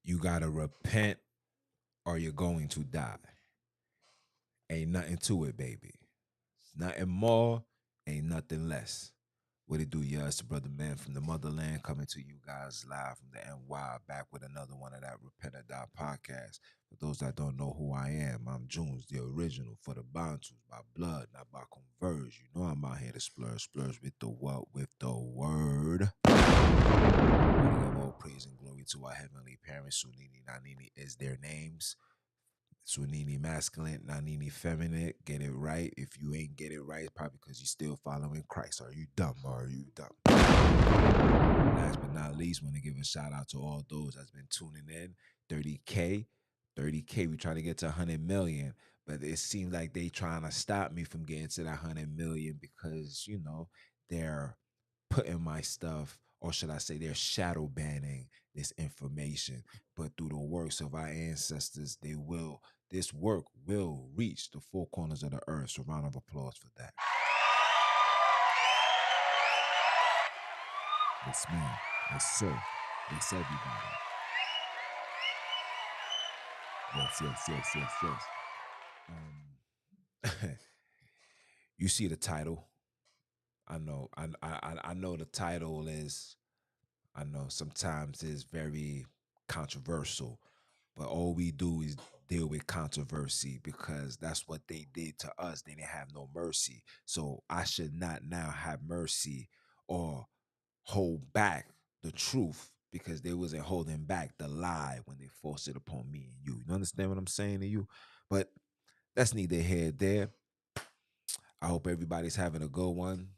You gotta repent or you're going to die. Ain't nothing to it, baby. Nothing more, ain't nothing less. What it do, yeah? It's the brother man from the motherland coming to you guys live from the NY, back with another one of that Repent or Die podcast. For those that don't know who I am, I'm Junes, the original for the Bantus, by blood, not by converge. You know I'm out here to splurge with the what? With the word. We give all praise and glory to our heavenly parents. Sonini, Nanini is their names. Sonini masculine, Nanini feminine. Get it right. If you ain't get it right, it's probably because you're still following Christ. Are you dumb? Or are you dumb? Last but not least, want to give a shout out to all those that's been tuning in. 30K. 30K. We trying to get to 100 million. But it seems like they trying to stop me from getting to that 100 million because, they're putting my stuff, or should I say they're shadow banning this information. But through the works of our ancestors, this work will reach the four corners of the earth. So round of applause for that. Yes, man. Yes, sir. Yes, everybody. Yes. You see the title. I know. I know the title is. I know sometimes it's very controversial, but all we do is deal with controversy because that's what they did to us. They didn't have no mercy. So I should not now have mercy or hold back the truth because they wasn't holding back the lie when they forced it upon me and you. You understand what I'm saying to you? But that's neither here nor there. I hope everybody's having a good one.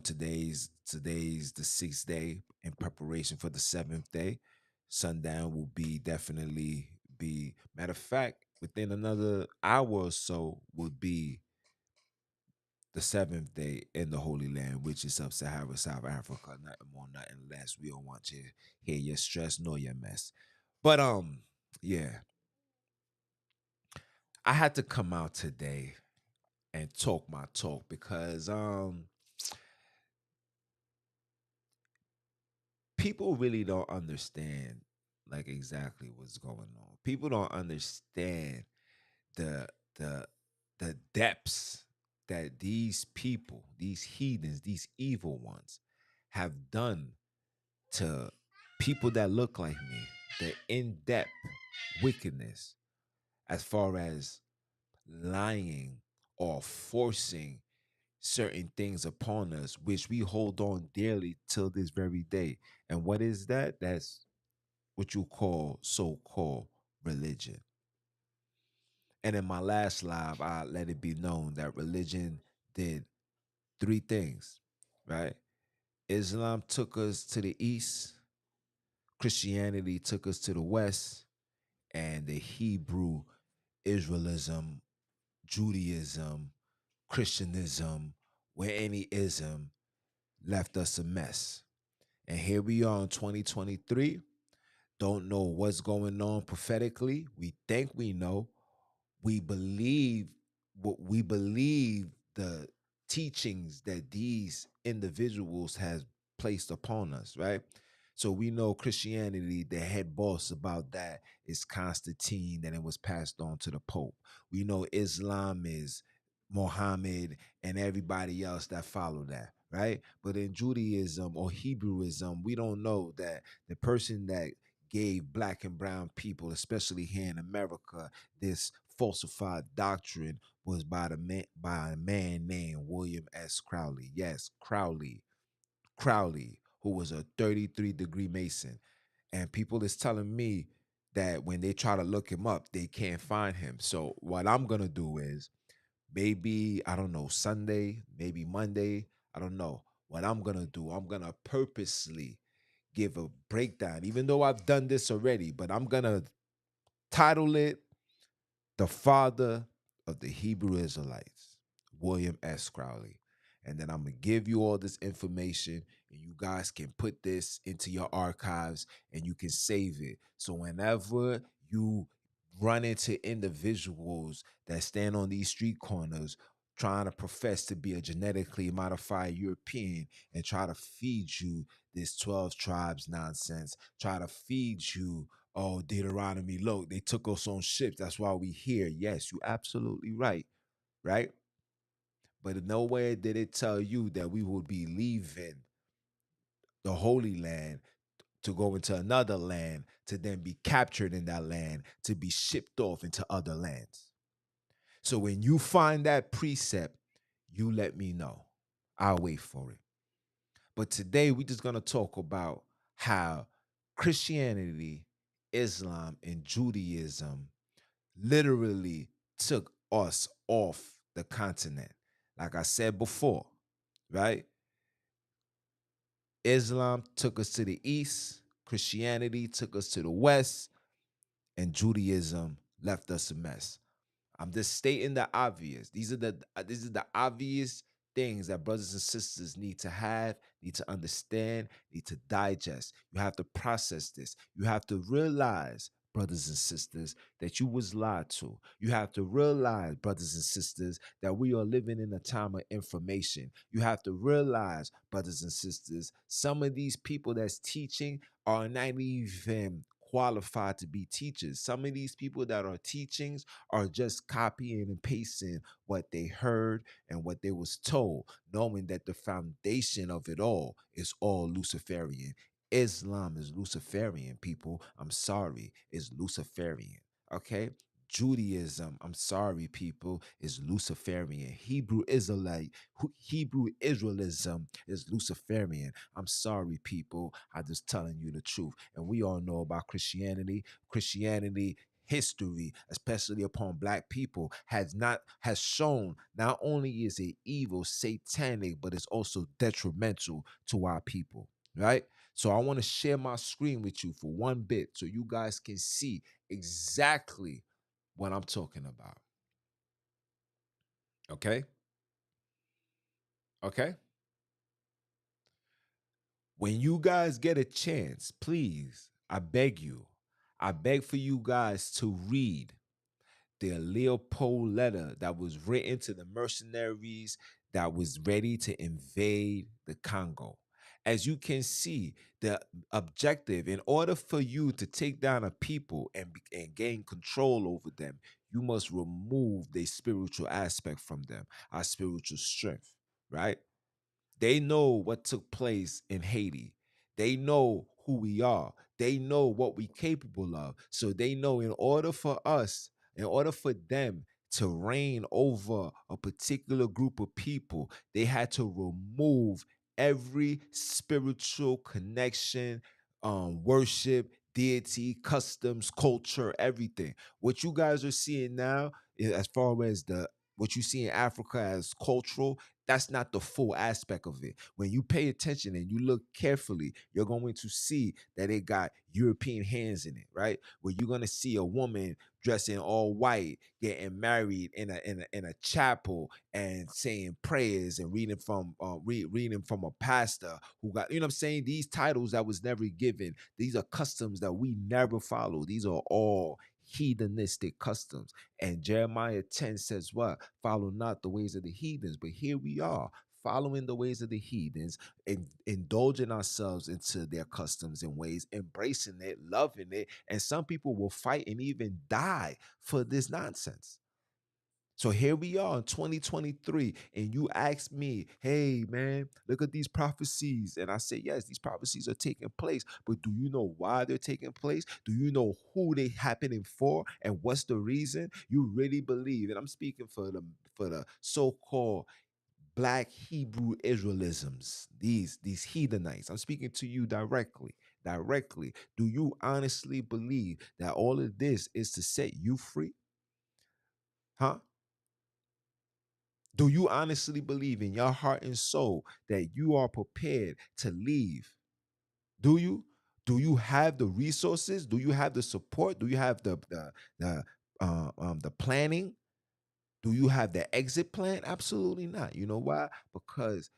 Today's the 6th day in preparation for the 7th day. Sundown will be definitely be matter of fact, within another hour or so would be the 7th day in the Holy Land, which is sub-Sahara, South Africa. Nothing more, nothing less. We don't want you to hear your stress nor your mess. But yeah. I had to come out today and talk my talk because people really don't understand like exactly what's going on. People don't understand the the the depths that these people, these heathens, these evil ones have done to people that look like me. The in-depth wickedness as far as lying or forcing certain things upon us, which we hold on dearly till this very day. And what is that? That's what you call so-called religion. And in my last live, I let it be known that religion did three things, right? Islam took us to the east, Christianity took us to the west, and the Hebrew Israelism, Judaism, Christianism, where any ism left us a mess. And here we are in 2023. Don't know what's going on prophetically. We think we know. We believe what we believe the teachings that these individuals has placed upon us, right? So we know Christianity, the head boss about that is Constantine, and it was passed on to the Pope. We know Islam is Muhammad and everybody else that follow that, right? But in Judaism or Hebrewism, we don't know that the person that gave black and brown people, especially here in America, this falsified doctrine was by a man named William S. Crowley. Yes, Crowley, who was a 33-degree Mason. And people is telling me that when they try to look him up, they can't find him. So what I'm gonna do is maybe, I don't know, Sunday, maybe Monday, I don't know. What I'm gonna do, I'm gonna purposely give a breakdown, even though I've done this already, but I'm gonna title it The Father of the Hebrew Israelites, William S. Crowley. And then I'm going to give you all this information, and you guys can put this into your archives and you can save it. So whenever you run into individuals that stand on these street corners trying to profess to be a genetically modified European and try to feed you this 12 tribes nonsense, try to feed you Oh, Deuteronomy, look, they took us on ships. That's why we here. Yes, you absolutely right, right? But nowhere did it tell you that we would be leaving the Holy Land to go into another land to then be captured in that land to be shipped off into other lands. So when you find that precept, you let me know. I'll wait for it. But today we're just gonna talk about how Christianity, Islam, and Judaism literally took us off the continent. Like I said before, right? Islam took us to the east, Christianity took us to the west, and Judaism left us a mess. I'm just stating the obvious. These are the obvious things that brothers and sisters need to have, need to understand, need to digest. You have to process this. You have to realize, brothers and sisters, that you was lied to. You have to realize, brothers and sisters, that we are living in a time of information. You have to realize, brothers and sisters, some of these people that's teaching are not even qualified to be teachers. Some of these people that are teaching are just copying and pasting what they heard and what they was told, knowing that the foundation of it all is all Luciferian. Islam is Luciferian, people. I'm sorry, is Luciferian. Okay? Judaism, I'm sorry, people, is Luciferian. Hebrew Israelism is Luciferian. I'm sorry, people. I'm just telling you the truth. And we all know about Christianity. Christianity history, especially upon black people, has shown not only is it evil, satanic, but it's also detrimental to our people. Right? So I want to share my screen with you for one bit so you guys can see exactly what I'm talking about. Okay? Okay? When you guys get a chance, please, I beg for you guys to read the Leopold letter that was written to the mercenaries that was ready to invade the Congo. As you can see, the objective, in order for you to take down a people and gain control over them, you must remove the spiritual aspect from them, our spiritual strength, right? They know what took place in Haiti. They know who we are. They know what we're capable of. So they know in order for them to reign over a particular group of people, they had to remove every spiritual connection, worship, deity, customs, culture, everything. What you guys are seeing now, as far as the what you see in Africa as cultural, that's not the full aspect of it. When you pay attention and you look carefully, you're going to see that it got European hands in it, right? Where you're going to see a woman dressing all white, getting married in a chapel and saying prayers and reading from a pastor who got, you know what I'm saying? These titles that was never given. These are customs that we never follow. These are all heathenistic customs. And Jeremiah 10 says what? Follow not the ways of the heathens. But here we are, following the ways of the heathens and indulging ourselves into their customs and ways, embracing it, loving it. And some people will fight and even die for this nonsense. So here we are in 2023, and you ask me, hey man, look at these prophecies. And I say, yes, these prophecies are taking place, but do you know why they're taking place? Do you know who they happening for and what's the reason? You really believe, and I'm speaking for the so-called black Hebrew Israelisms, these heathenites. I'm speaking to you directly. Directly. Do you honestly believe that all of this is to set you free? Huh? Do you honestly believe in your heart and soul that you are prepared to leave? Do you? Do you have the resources? Do you have the support? Do you have the planning? Do you have the exit plan? Absolutely not. You know why? Because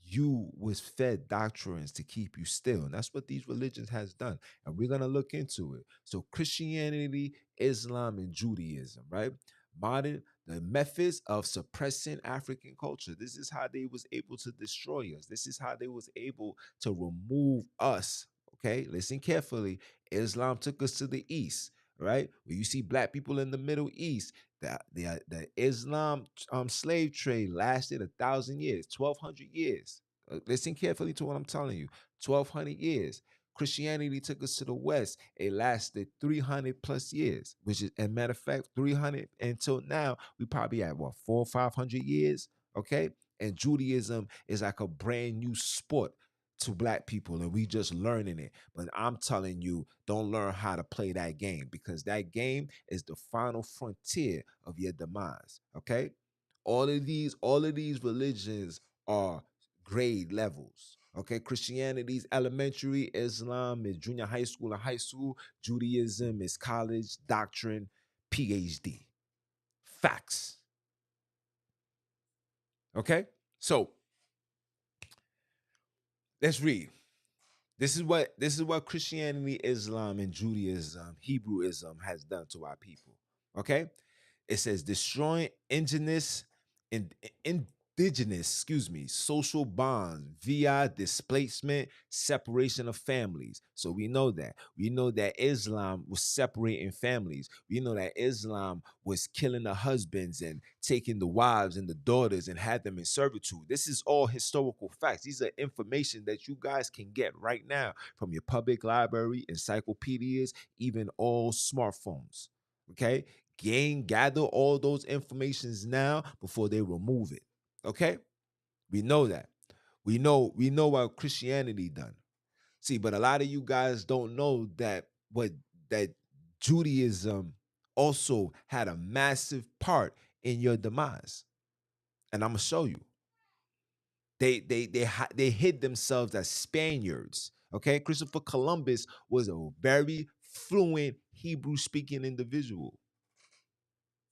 you was fed doctrines to keep you still. And that's what these religions has done. And we're going to look into it. So Christianity, Islam, and Judaism, right? Modern the methods of suppressing African culture. This is how they was able to destroy us. This is how they was able to remove us. Okay, listen carefully. Islam took us to the east, right? Where you see black people in the Middle East. The Islam slave trade lasted 1,000 years, 1,200 years. Listen carefully to what I'm telling you. 1,200 years. Christianity took us to the West. It lasted 300 plus years, which is, as a matter of fact, 300 until now. We probably at what, 400 or 500 years? Okay. And Judaism is like a brand new sport to black people, and we just learning it. But I'm telling you, don't learn how to play that game, because that game is the final frontier of your demise. Okay. All of these religions are grade levels. Okay, Christianity's elementary, Islam is junior high school and high school, Judaism is college, doctrine, PhD. Facts. Okay? So let's read. This is what Christianity, Islam, and Judaism, Hebrewism has done to our people. Okay? It says destroying and social bonds via displacement, separation of families. So we know that Islam was separating families. We know that Islam was killing the husbands and taking the wives and the daughters and had them in servitude. This is all historical facts. These are information that you guys can get right now from your public library, encyclopedias, even all smartphones. Okay, gather all those informations now before they remove it. Okay, we know that. We know what Christianity done. See, but a lot of you guys don't know that Judaism also had a massive part in your demise, and I'm gonna show you. They hid themselves as Spaniards. Okay, Christopher Columbus was a very fluent Hebrew speaking individual.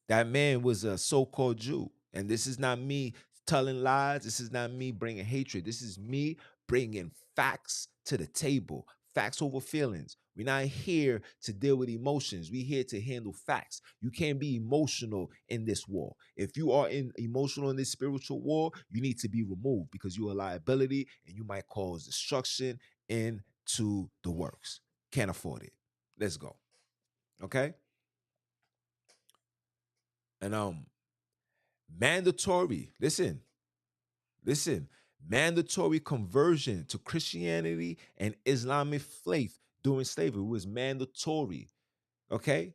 That man was a so-called Jew. And this is not me telling lies. This is not me bringing hatred. This is me bringing facts to the table. Facts over feelings. We're not here to deal with emotions. We're here to handle facts. You can't be emotional in this war. If you are emotional in this spiritual war, you need to be removed, because you're a liability and you might cause destruction into the works. Can't afford it. Let's go. Okay? And mandatory, listen, mandatory conversion to Christianity and Islamic faith during slavery was mandatory. Okay,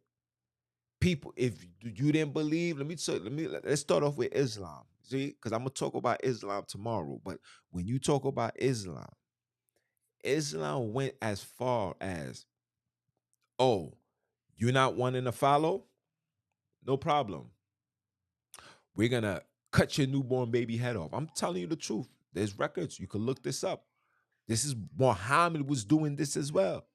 people, if you didn't believe, let's start off with Islam. See, because I'm gonna talk about Islam tomorrow. But when you talk about Islam, Islam went as far as, oh, you're not wanting to follow, no problem. We're gonna cut your newborn baby head off. I'm telling you the truth. There's records. You can look this up. This is Muhammad was doing this as well.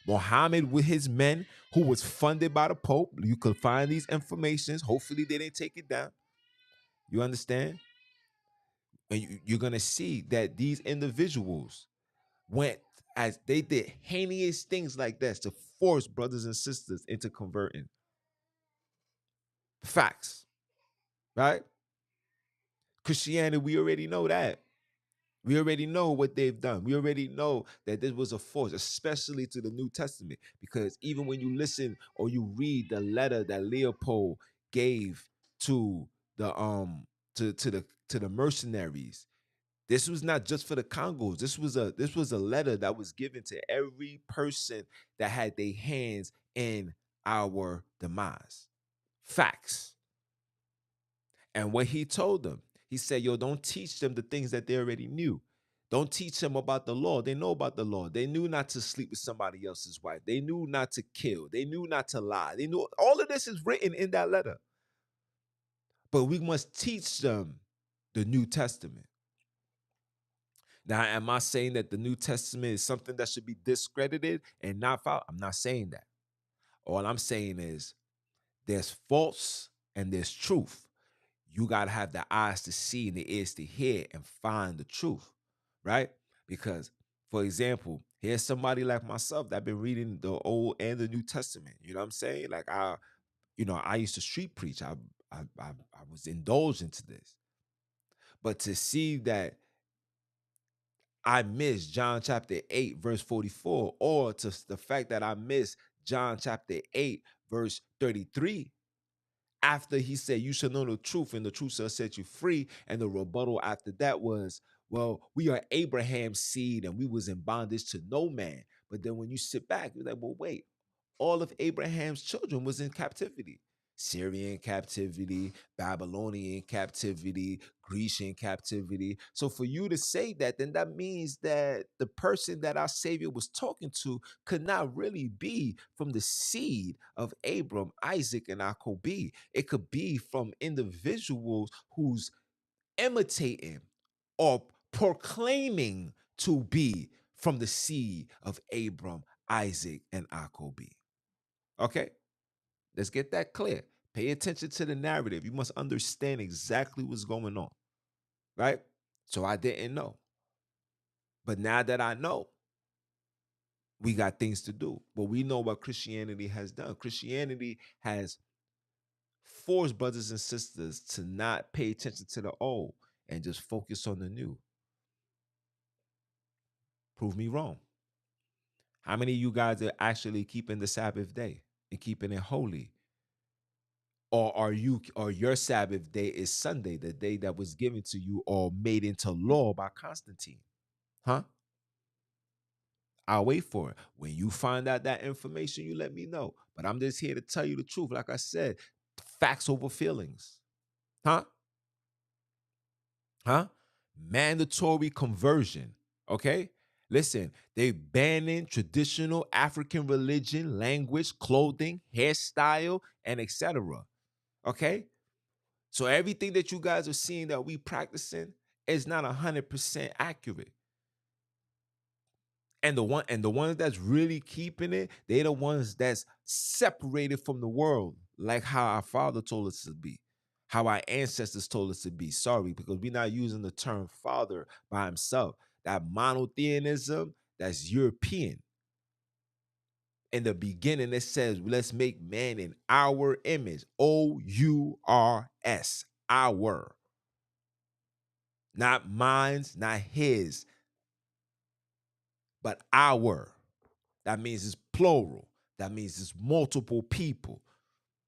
Muhammad with his men, who was funded by the Pope. You could find these informations. Hopefully they didn't take it down. You understand? And you're gonna see that these individuals went, as they did heinous things like this to force brothers and sisters into converting. Facts, right? Christianity, we already know that. We already know what they've done. We already know that this was a force, especially to the New Testament, because even when you listen or you read the letter that Leopold gave to the to the mercenaries, this was not just for the Congos. This was a letter that was given to every person that had their hands in our demise. Facts. And what he told them, he said, yo, don't teach them the things that they already knew. Don't teach them about the law. They know about the law. They knew not to sleep with somebody else's wife. They knew not to kill. They knew not to lie. They knew all of this is written in that letter. But we must teach them the New Testament. Now, am I saying that the New Testament is something that should be discredited and not followed? I'm not saying that. All I'm saying is there's false and there's truth. You got to have the eyes to see and the ears to hear and find the truth, right? Because, for example, here's somebody like myself that been reading the Old and the New Testament. You know what I'm saying? Like I used to street preach. I was indulged into this, but to see that I miss John chapter 8, verse 44, or to the fact that I miss John chapter 8, verse 33, after he said, "You shall know the truth, and the truth shall set you free." And the rebuttal after that was, "Well, we are Abraham's seed, and we was in bondage to no man." But then when you sit back, you're like, "Well, wait, all of Abraham's children was in captivity. Syrian captivity, Babylonian captivity, Grecian captivity. So for you to say that, then that means that the person that our Savior was talking to could not really be from the seed of Abram, Isaac, and Jacob. It could be from individuals who's imitating or proclaiming to be from the seed of Abram, Isaac, and Jacob. Okay, let's get that clear. Pay attention to the narrative. You must understand exactly what's going on, right? So I didn't know. But now that I know, we got things to do. But we know what Christianity has done. Christianity has forced brothers and sisters to not pay attention to the old and just focus on the new. Prove me wrong. How many of you guys are actually keeping the Sabbath day and keeping it holy? Or your Sabbath day is Sunday, the day that was given to you or made into law by Constantine? Huh? I'll wait for it. When you find out that information, you let me know. But I'm just here to tell you the truth. Like I said, facts over feelings. Huh? Huh? Mandatory conversion. Okay? Listen, they banning traditional African religion, language, clothing, hairstyle, and etc. Okay? So everything that you guys are seeing that we practicing is not 100% accurate. And the ones that's really keeping it, they're the ones that's separated from the world, like how our father told us to be, how our ancestors told us to be. Sorry, because we're not using the term father by himself. That monotheism, that's European. In the beginning, it says, let's make man in our image. OURS, our. Not mine's, not his, but our. That means it's plural. That means it's multiple people.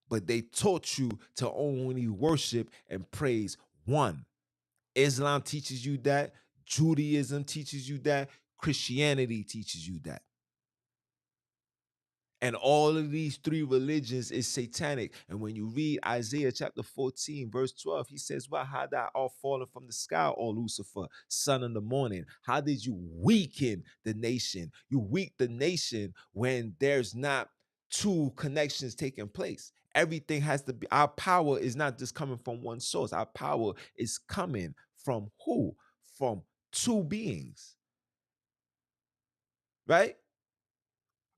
But they taught you to only worship and praise one. Islam teaches you that. Judaism teaches you that. Christianity teaches you that. And all of these three religions is satanic. And when you read Isaiah chapter 14, verse 12, he says, "Well, how thou art fallen from the sky, O Lucifer, son of the morning? How did you weaken the nation? You weak the nation when there's not two connections taking place. Everything has to be, our power is not just coming from one source. Our power is coming from who? From two beings, right?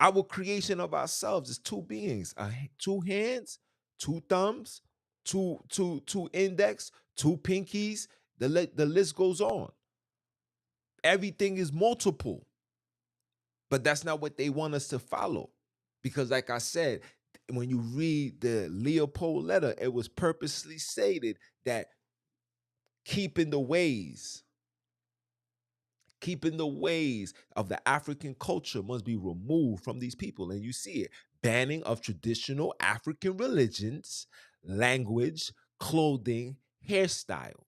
Our creation of ourselves is two beings, two hands, two thumbs, two index, two pinkies. The list goes on. Everything is multiple, but that's not what they want us to follow. Because, like I said, when you read the Leopold letter, it was purposely stated that keeping the ways keeping the ways of the African culture must be removed from these people. And you see it, banning of traditional African religions, language, clothing, hairstyle.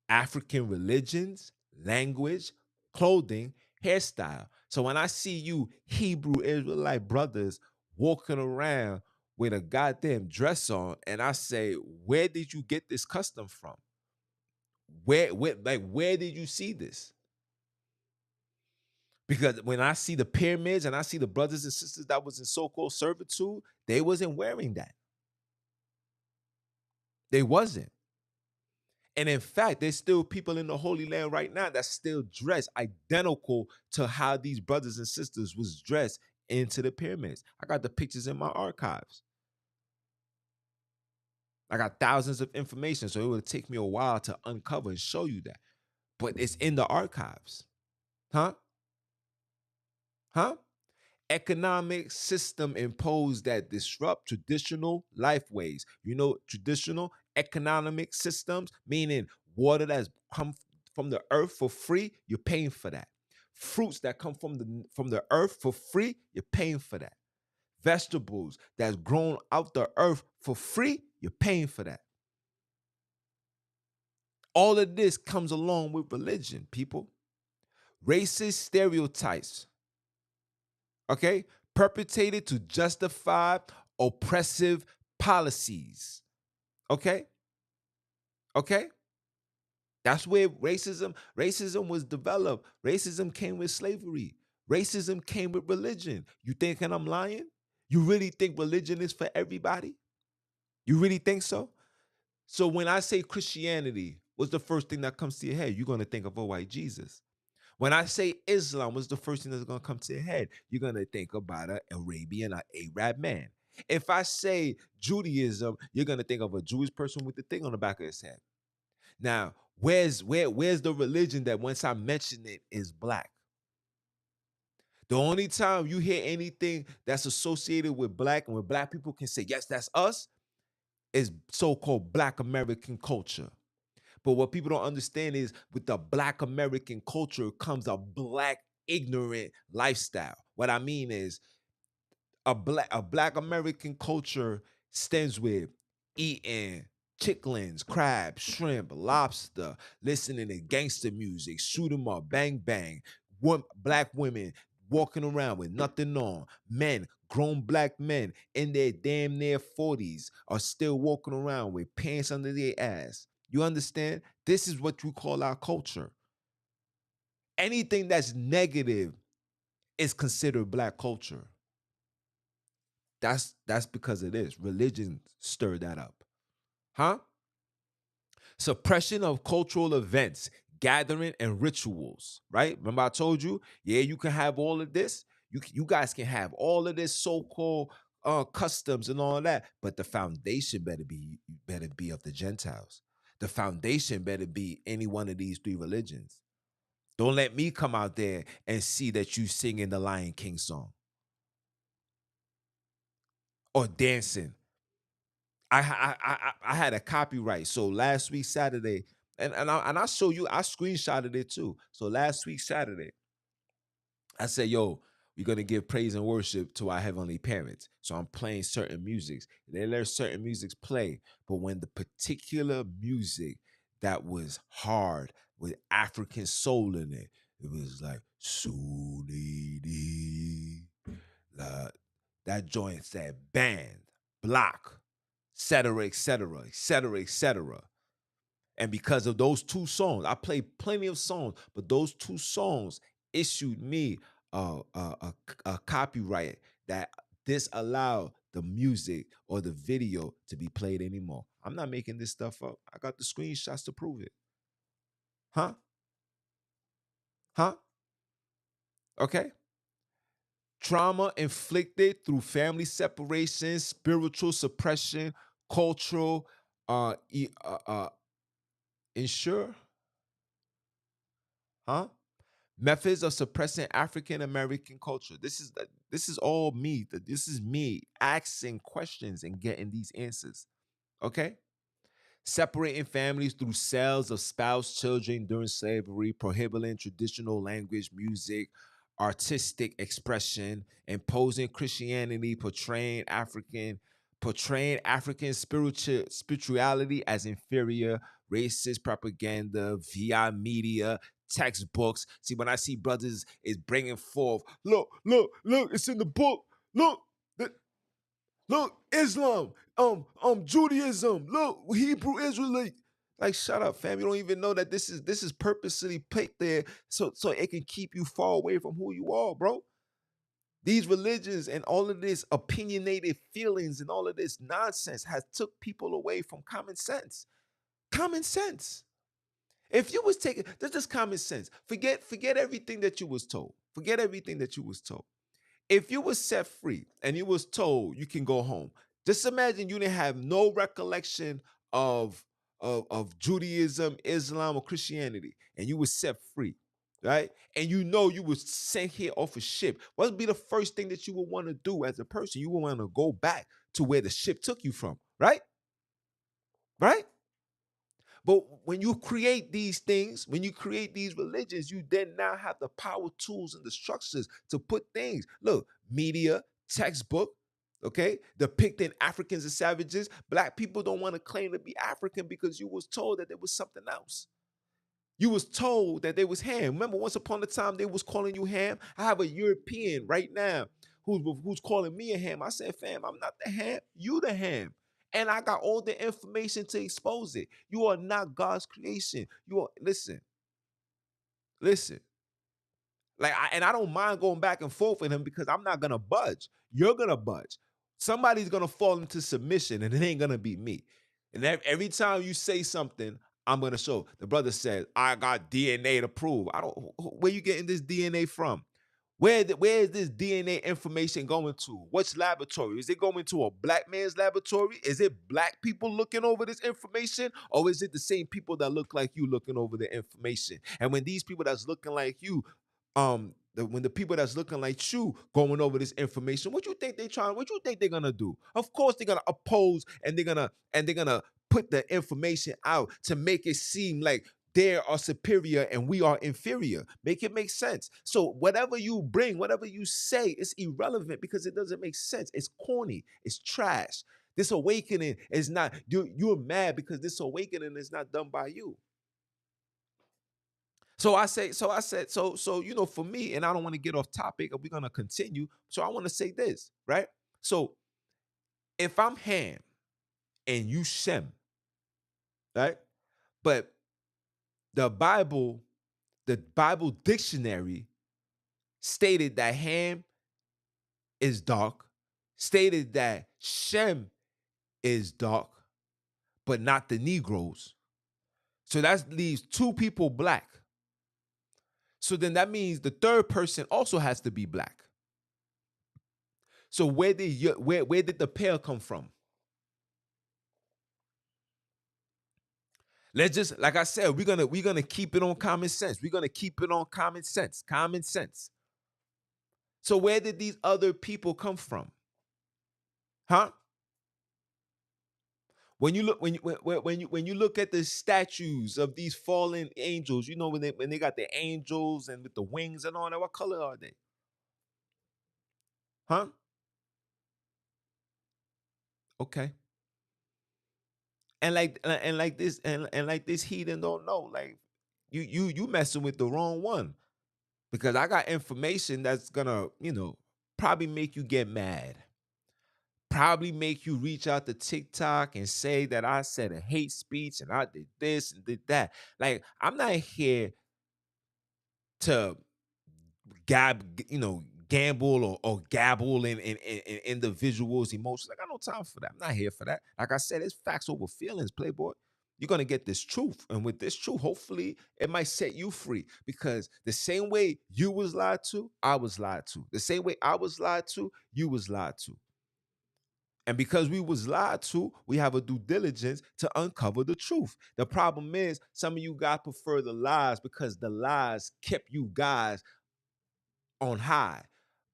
African religions, language, clothing, hairstyle. So when I see you Hebrew Israelite brothers walking around with a goddamn dress on, and I say, where did you get this custom from? Where did you see this? Because when I see the pyramids and I see the brothers and sisters that was in so-called servitude, they wasn't wearing that. They wasn't. And in fact, there's still people in the Holy Land right now that still dress identical to how these brothers and sisters was dressed into the pyramids. I got the pictures in my archives. I got thousands of information, so it would take me a while to uncover and show you that. But it's in the archives. Huh? Huh? Economic system imposed that disrupt traditional life ways. You know, traditional economic systems, meaning water that's come from the earth for free, you're paying for that. Fruits that come from the earth for free, you're paying for that. Vegetables that's grown out the earth for free, you're paying for that. All of this comes along with religion, people. Racist stereotypes, okay, perpetrated to justify oppressive policies. Okay? Okay? That's where racism was developed. Racism came with slavery. Racism came with religion. You thinking I'm lying? You really think religion is for everybody? You really think so? So when I say Christianity, what's the first thing that comes to your head? You're going to think of a white Jesus. When I say Islam, what's the first thing that's going to come to your head? You're going to think about an Arabian, an Arab man. If I say Judaism, you're going to think of a Jewish person with the thing on the back of his head. Now, where's the religion that once I mention it is black? The only time you hear anything that's associated with black and where black people can say, yes, that's us, is so-called black American culture. But what people don't understand is with the black American culture comes a black ignorant lifestyle. What I mean is a black American culture stands with eating chitlins, crabs, shrimp, lobster, listening to gangster music, shoot 'em up, bang bang. Black women walking around with nothing on. Men, grown black men in their damn near 40s are still walking around with pants under their ass. You understand? This is what you call our culture. Anything that's negative is considered black culture. That's because of this. Religion stirred that up. Huh? Suppression of cultural events, gathering and rituals, right? Remember I told you, yeah, you can have all of this. You guys can have all of this so-called customs and all that, but the foundation better be of the Gentiles. The foundation better be any one of these three religions. Don't let me come out there and see that you singing the Lion King song or dancing. I had a copyright. So last week Saturday, and I show you, I screenshotted it too. So last week Saturday, I said, "Yo, we're gonna give praise and worship to our heavenly parents." So I'm playing certain musics. They let certain musics play, but when the particular music that was hard with African soul in it, it was like Sonini, that joint said band, block, etc., etc., etc., etc. And because of those two songs, I played plenty of songs, but those two songs issued me a copyright that disallowed the music or the video to be played anymore. I'm not making this stuff up. I got the screenshots to prove it. Huh? Huh? Okay. Trauma inflicted through family separation, spiritual suppression, cultural ensure, huh? Methods of suppressing African American culture. This is all me. This is me asking questions and getting these answers. Okay? Separating families through sales of spouse children during slavery, prohibiting traditional language, music, artistic expression, imposing Christianity, portraying African spirituality as inferior, racist propaganda via media, textbooks. See, when I see brothers is bringing forth, look, it's in the book. Look, look, Islam, Judaism, look, Hebrew Israelite. Like, shut up, fam. You don't even know that this is purposely put there so it can keep you far away from who you are, bro. These religions and all of this opinionated feelings and all of this nonsense has took people away from common sense. Common sense. If you was taking, that's just common sense. Forget everything that you was told. Forget everything that you was told. If you was set free and you was told you can go home, just imagine you didn't have no recollection of of Judaism, Islam, or Christianity, and you was set free, right? And you know you was sent here off a ship. What would be the first thing that you would want to do as a person? You would want to go back to where the ship took you from, right? Right? But when you create these things, when you create these religions, you then now have the power tools and the structures to put things. Look, media, textbook, okay, depicting Africans as savages. Black people don't want to claim to be African because you was told that there was something else. You was told that they was ham. Remember, once upon a time they was calling you ham. I have a European right now who's calling me a ham. I said, fam, I'm not the ham. You the ham. And I got all the information to expose it. You are not God's creation. You are listen. And I don't mind going back and forth with him because I'm not gonna budge. You're gonna budge. Somebody's gonna fall into submission, and it ain't gonna be me. And every time you say something, I'm gonna show. The brother said, "I got DNA to prove." I don't. Where you getting this DNA from? Where is this DNA information going to? Which laboratory? Is it going to a black man's laboratory? Is it black people looking over this information? Or is it the same people that look like you looking over the information? And when these people that's looking like you, when the people that's looking like you going over this information, what you think they're gonna do? Of course they're gonna oppose, and they're gonna put the information out to make it seem like they are superior and we are inferior. Make it make sense. So whatever you bring, whatever you say, is irrelevant because it doesn't make sense. It's corny. It's trash. This awakening is not, you're mad because this awakening is not done by you. So for me, and I don't want to get off topic, we're gonna continue. So I want to say this, right? So if I'm Ham and you Shem, right? But the Bible, the Bible dictionary stated that Ham is dark, stated that Shem is dark, but not the Negroes. So that leaves two people black. So then that means the third person also has to be black. So where did the pair come from? Let's just, like I said, we're gonna keep it on common sense. We're gonna keep it on common sense. Common sense. So where did these other people come from? Huh? When you look when you look at the statues of these fallen angels, you know when they got the angels and with the wings and all that, what color are they? Huh? Okay. And like this heathen don't know. Like you messing with the wrong one. Because I got information that's gonna, probably make you get mad. Probably make you reach out to TikTok and say that I said a hate speech and I did this and did that. Like, I'm not here to gamble or gabble in individuals' emotions. I got no time for that. I'm not here for that. Like I said, it's facts over feelings, Playboy. You're gonna get this truth, and with this truth, hopefully, it might set you free. Because the same way you was lied to, I was lied to. The same way I was lied to, you was lied to. And because we was lied to, we have a due diligence to uncover the truth. The problem is some of you guys prefer the lies because the lies kept you guys on high.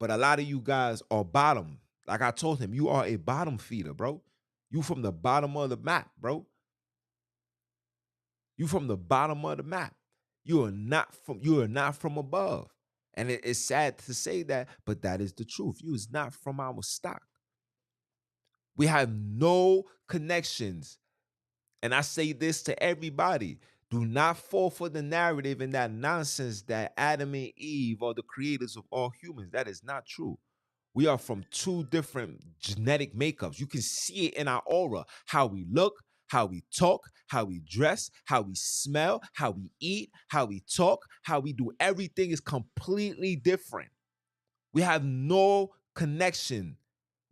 But a lot of you guys are bottom. Like I told him, you are a bottom feeder, bro. You from the bottom of the map, bro. You from the bottom of the map. You are not from above. And it's sad to say that, but that is the truth. You is not from our stock. We have no connections. And I say this to everybody. Do not fall for the narrative and that nonsense that Adam and Eve are the creators of all humans. That is not true. We are from two different genetic makeups. You can see it in our aura, how we look, how we talk, how we dress, how we smell, how we eat, how we talk, how we do everything is completely different. We have no connection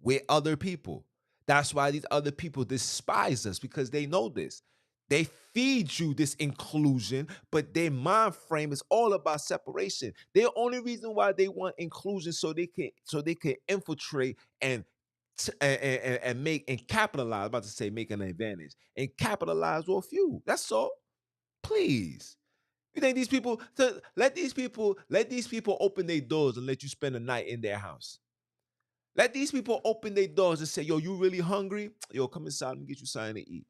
with other people. That's why these other people despise us because they know this. They feed you this inclusion, but their mind frame is all about separation. The only reason why they want inclusion so they can infiltrate and make and capitalize. I'm about to say make an advantage and capitalize off you. That's all. Please. You think these people let these people open their doors and let you spend the night in their house? Let these people open their doors and say, yo, you really hungry? Yo, come inside and get you something to eat.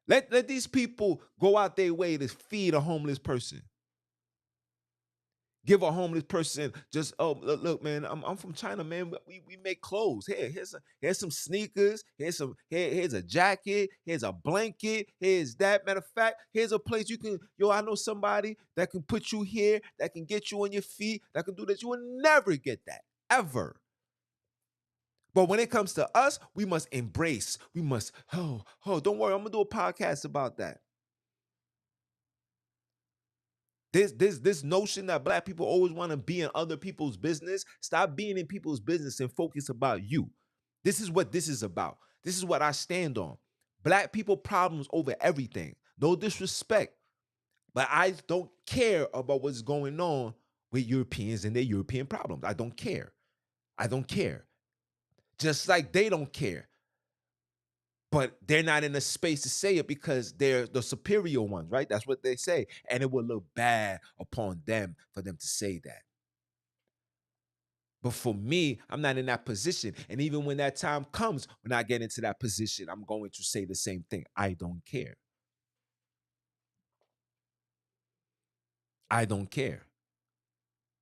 Let these people go out their way to feed a homeless person. Give a homeless person just, oh, look, man, I'm from China, man. We make clothes. Here's some sneakers. Here's a jacket. Here's a blanket. Here's that. Matter of fact, here's a place you can, I know somebody that can put you here, that can get you on your feet, that can do that. You will never get that ever. But when it comes to us, we must embrace. We must, don't worry, I'm gonna do a podcast about that. This notion that black people always want to be in other people's business. Stop being in people's business and focus about you. This is what this is about. This is what I stand on. Black people problems over everything. No disrespect, but I don't care about what's going on with Europeans and their European problems. I don't care. I don't care. Just like they don't care. But they're not in a space to say it because they're the superior ones, right? That's what they say. And it will look bad upon them for them to say that. But for me, I'm not in that position. And even when that time comes, when I get into that position, I'm going to say the same thing. I don't care. I don't care.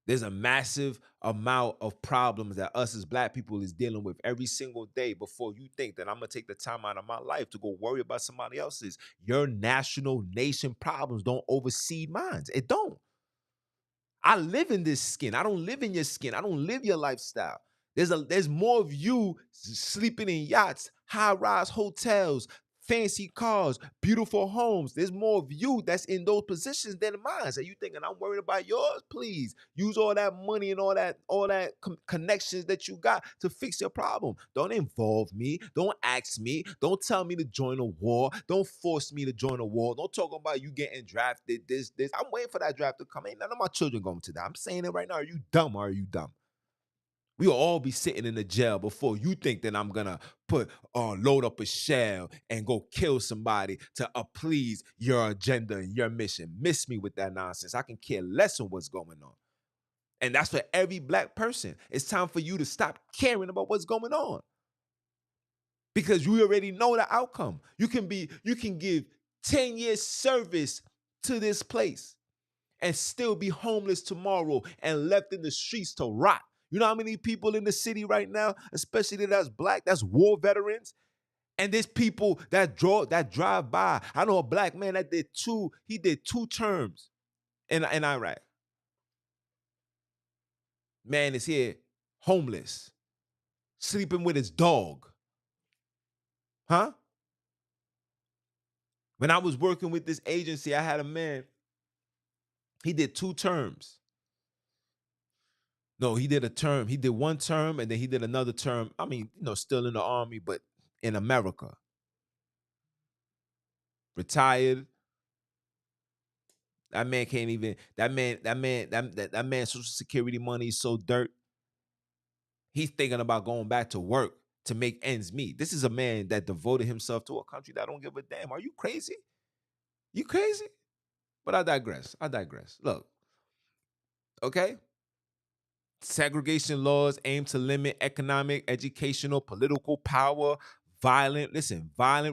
There's a massive amount of problems that us as black people is dealing with every single day before you think that I'm going to take the time out of my life to go worry about somebody else's. Your national nation problems don't oversee mine. It don't. I live in this skin. I don't live in your skin. I don't live your lifestyle. There's more of you sleeping in yachts, high-rise hotels, fancy cars, beautiful homes. There's more of you that's in those positions than mine. So you thinking I'm worried about yours? Please use all that money and all that connections that you got to fix your problem. Don't involve me. Don't ask me. Don't tell me to join a war. Don't force me to join a war. Don't talk about you getting drafted. This. I'm waiting for that draft to come. Ain't none of my children going to that. I'm saying it right now. Are you dumb or are you dumb? We'll all be sitting in the jail before you think that I'm gonna load up a shell and go kill somebody to please your agenda and your mission. Miss me with that nonsense. I can care less on what's going on. And that's for every black person. It's time for you to stop caring about what's going on. Because you already know the outcome. You can give 10 years service to this place and still be homeless tomorrow and left in the streets to rot. You know how many people in the city right now, especially that's black, that's war veterans, and there's people that drive by. I know a black man that did two terms in Iraq. Man is here homeless, sleeping with his dog. Huh? When I was working with this agency, I had a man, he did two terms. No, he did a term. He did one term and then he did another term. I mean, still in the army, but in America. Retired. That man can't even. That man's social security money is so dirt. He's thinking about going back to work to make ends meet. This is a man that devoted himself to a country that don't give a damn. Are you crazy? You crazy? But I digress. Look, okay. Segregation laws aim to limit economic, educational, political power, violent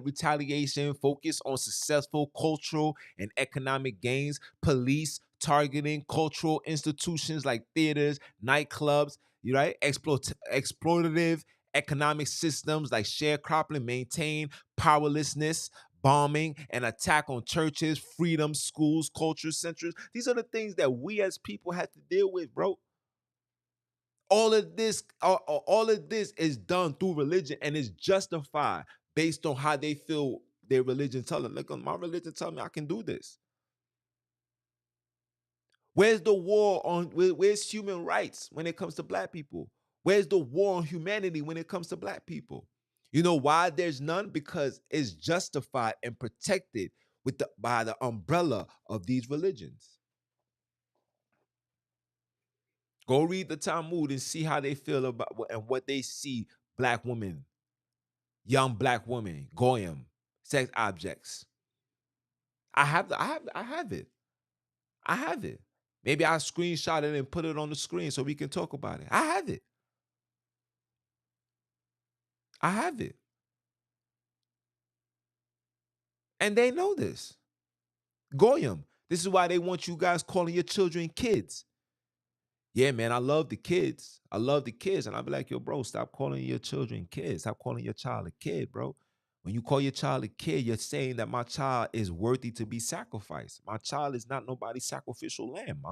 retaliation, focus on successful cultural and economic gains, police targeting cultural institutions like theaters, nightclubs, right? Exploitative economic systems like sharecropping maintain powerlessness, bombing and attack on churches, freedom, schools, culture centers. These are the things that we as people have to deal with, bro. All of this is done through religion and is justified based on how they feel their religion tell them. Look, my religion tell me I can do this. Where's the war on where's human rights when it comes to black people? Where's the war on humanity when it comes to black people? You know why there's none? Because it's justified and protected by the umbrella of these religions. Go read the Talmud and see how they feel about and what they see black women, young black women, goyim, sex objects. I have it. I have it. Maybe I'll screenshot it and put it on the screen so we can talk about it. I have it. I have it. And they know this. Goyim. This is why they want you guys calling your children kids. Yeah, man, I love the kids. I love the kids. And I'll be like, yo, bro, stop calling your children kids. Stop calling your child a kid, bro. When you call your child a kid, you're saying that my child is worthy to be sacrificed. My child is not nobody's sacrificial lamb.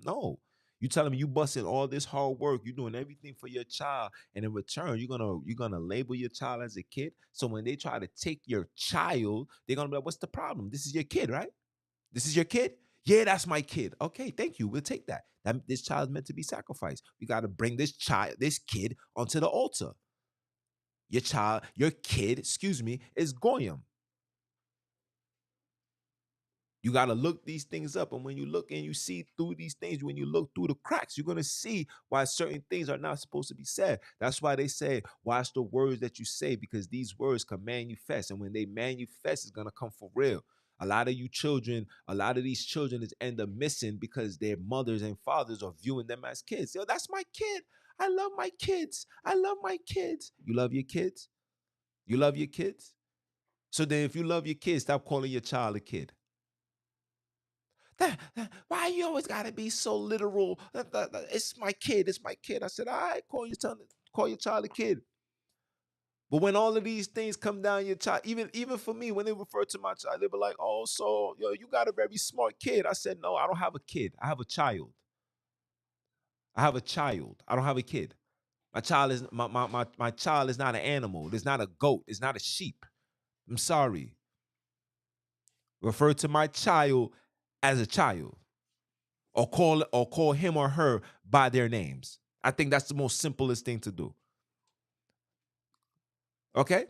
No. You telling me you busting all this hard work, you're doing everything for your child, and in return, you're gonna label your child as a kid. So when they try to take your child, they're gonna be like, what's the problem? This is your kid, right? This is your kid? Yeah, that's my kid. Okay, thank you. We'll take that. This child is meant to be sacrificed. We got to bring this kid onto the altar. Your kid, excuse me, is goyim. You got to look these things up. And when you look and you see through these things, when you look through the cracks, you're going to see why certain things are not supposed to be said. That's why they say, watch the words that you say, because these words can manifest. And when they manifest, it's going to come for real. A lot of these children is end up missing because their mothers and fathers are viewing them as kids. Yo, that's my kid. I love my kids. I love my kids. You love your kids? You love your kids? So then if you love your kids, stop calling your child a kid. Why you always gotta be so literal? It's my kid. It's my kid. I said, all right, call your child a kid. But when all of these things come down your child, even for me, when they refer to my child, they were like, oh, so yo, you got a very smart kid. I said, no, I don't have a kid. I have a child. I have a child. I don't have a kid. My child is not an animal. It's not a goat. It's not a sheep. I'm sorry. Refer to my child as a child. Or call him or her by their names. I think that's the most simplest thing to do. Okay?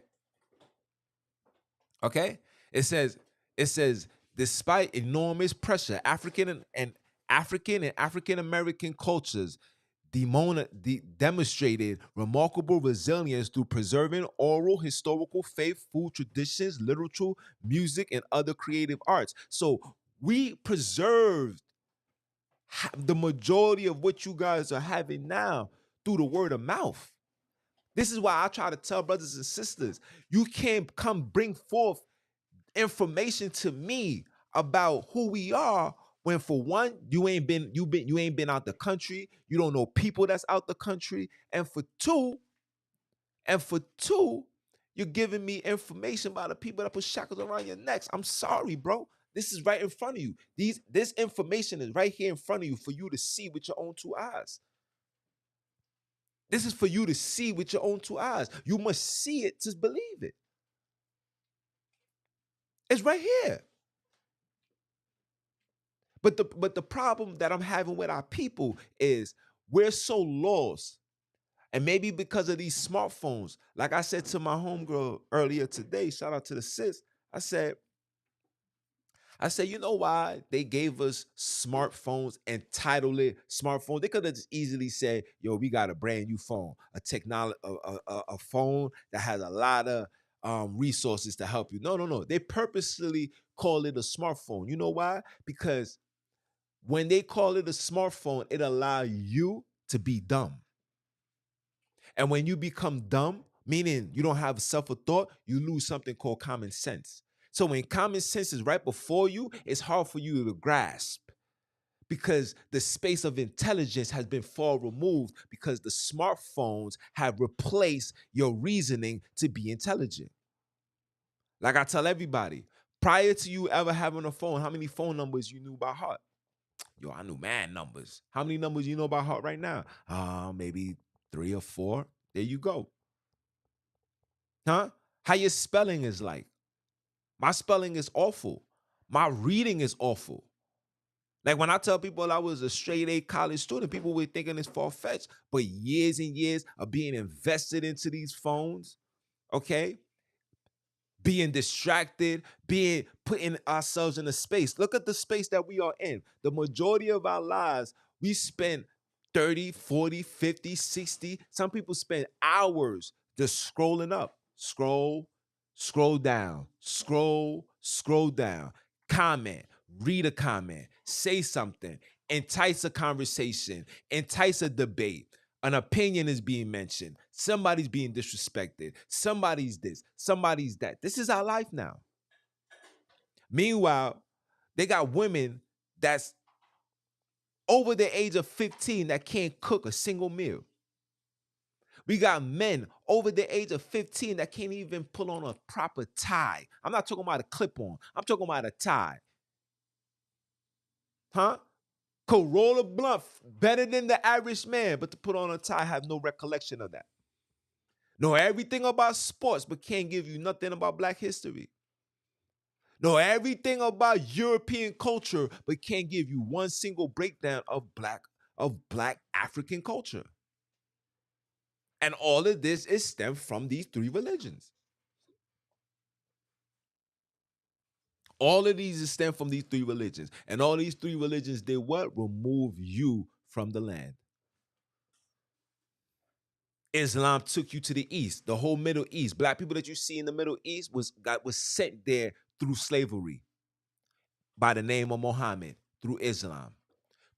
Okay? It says, despite enormous pressure, African and African American cultures demonstrated remarkable resilience through preserving oral historical faith, food traditions, literature, music, and other creative arts. So we preserved the majority of what you guys are having now through the word of mouth. This is why I try to tell brothers and sisters, you can't come bring forth information to me about who we are when, for one, you ain't been out the country, you don't know people that's out the country, and for two, you're giving me information about the people that put shackles around your necks. I'm sorry, bro. This is right in front of you. This information is right here in front of you for you to see with your own two eyes. This is for you to see with your own two eyes. You must see it to believe it. It's right here. But the problem that I'm having with our people is we're so lost. And maybe because of these smartphones, like I said to my homegirl earlier today, shout out to the sis, I said, you know why they gave us smartphones and titled it smartphone? They could have just easily said, yo, we got a brand new phone, a phone that has a lot of resources to help you. No. They purposely call it a smartphone. You know why? Because when they call it a smartphone, it allows you to be dumb. And when you become dumb, meaning you don't have self-thought, you lose something called common sense. So when common sense is right before you, it's hard for you to grasp because the space of intelligence has been far removed because the smartphones have replaced your reasoning to be intelligent. Like I tell everybody, prior to you ever having a phone, how many phone numbers you knew by heart? Yo, I knew mad numbers. How many numbers you know by heart right now? Maybe 3 or 4. There you go. Huh? How your spelling is like. My spelling is awful. My reading is awful. Like when I tell people I was a straight A college student, people were thinking it's far-fetched. But years and years of being invested into these phones, okay? Being distracted, being putting ourselves in a space. Look at the space that we are in. The majority of our lives, we spend 30, 40, 50, 60. Some people spend hours just scrolling up. Scroll down, scroll down, comment, read a comment, say something, entice a conversation, entice a debate. An opinion is being mentioned. Somebody's being disrespected. Somebody's this, somebody's that. This is our life now. Meanwhile, they got women that's over the age of 15 that can't cook a single meal. We got men over the age of 15 that can't even pull on a proper tie. I'm not talking about a clip-on. I'm talking about a tie. Huh? Could roll a blunt better than the average man, but to put on a tie, have no recollection of that. Know everything about sports, but can't give you nothing about Black history. Know everything about European culture, but can't give you one single breakdown of black African culture. And all of this is stemmed from these three religions. All of these is stemmed from these three religions. And all these three religions did what? Remove you from the land. Islam took you to the East, the whole Middle East. Black people that you see in the Middle East was sent there through slavery by the name of Muhammad, through Islam.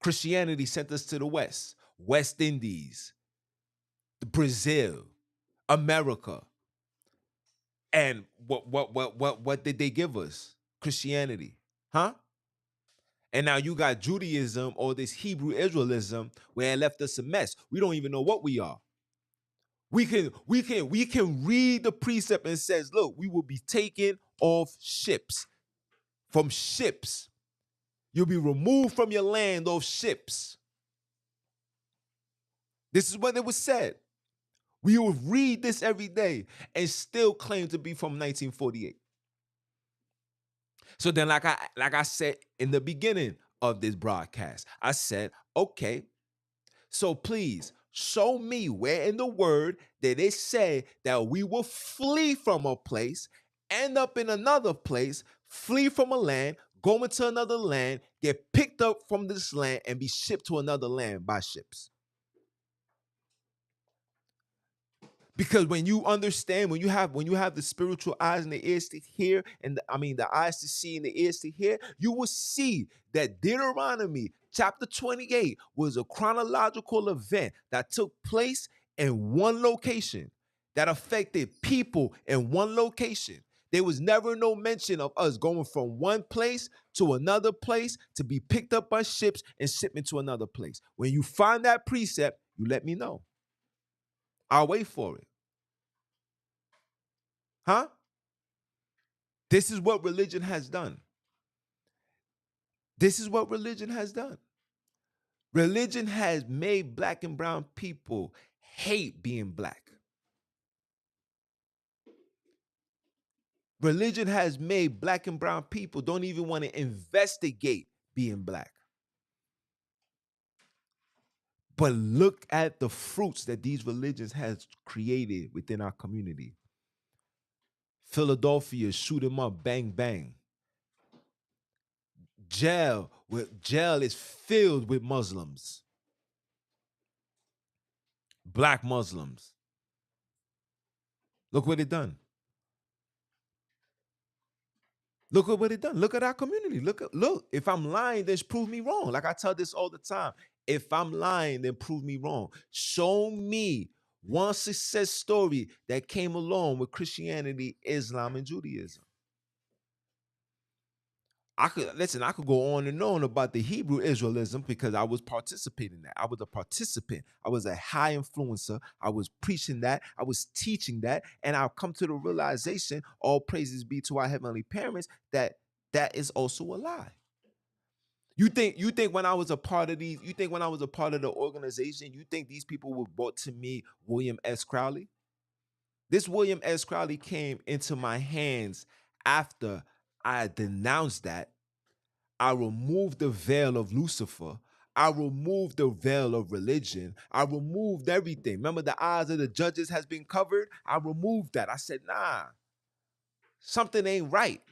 Christianity sent us to the West, West Indies, Brazil, America. And what did they give us? Christianity. Huh? And now you got Judaism or this Hebrew Israelism where it left us a mess. We don't even know what we are. We can read the precept and says, look, we will be taken off ships. From ships. You'll be removed from your land off ships. This is what it was said. We will read this every day and still claim to be from 1948. So then, like I said in the beginning of this broadcast, I said, okay, so please show me where in the word that it say that we will flee from a place, end up in another place, flee from a land, go into another land, get picked up from this land, and be shipped to another land by ships. Because when you understand, when you have the spiritual eyes and the ears to hear, and the eyes to see and the ears to hear, you will see that Deuteronomy chapter 28 was a chronological event that took place in one location that affected people in one location. There was never no mention of us going from one place to another place to be picked up by ships and shipped into another place. When you find that precept, you let me know. I'll wait for it. Huh? This is what religion has done. This is what religion has done. Religion has made black and brown people hate being black. Religion has made black and brown people don't even want to investigate being black. But look at the fruits that these religions has created within our community. Philadelphia, shoot 'em up, bang, bang. Jail is filled with Muslims. Black Muslims. Look what it done. Look at what it done. Look at our community. Look. If I'm lying, then prove me wrong. Like I tell this all the time. If I'm lying, then prove me wrong. Show me one success story that came along with Christianity, Islam, and Judaism. I could go on and on about the Hebrew Israelism because I was participating in that. I was a participant. I was a high influencer. I was preaching that. I was teaching that. And I've come to the realization, all praises be to our heavenly parents, that that is also a lie. You think when I was a part of these, you think when I was a part of the organization, you think these people were brought to me, William S. Crowley? This William S. Crowley came into my hands after I denounced that. I removed the veil of Lucifer. I removed the veil of religion. I removed everything. Remember, the eyes of the judges has been covered? I removed that. I said, nah, something ain't right.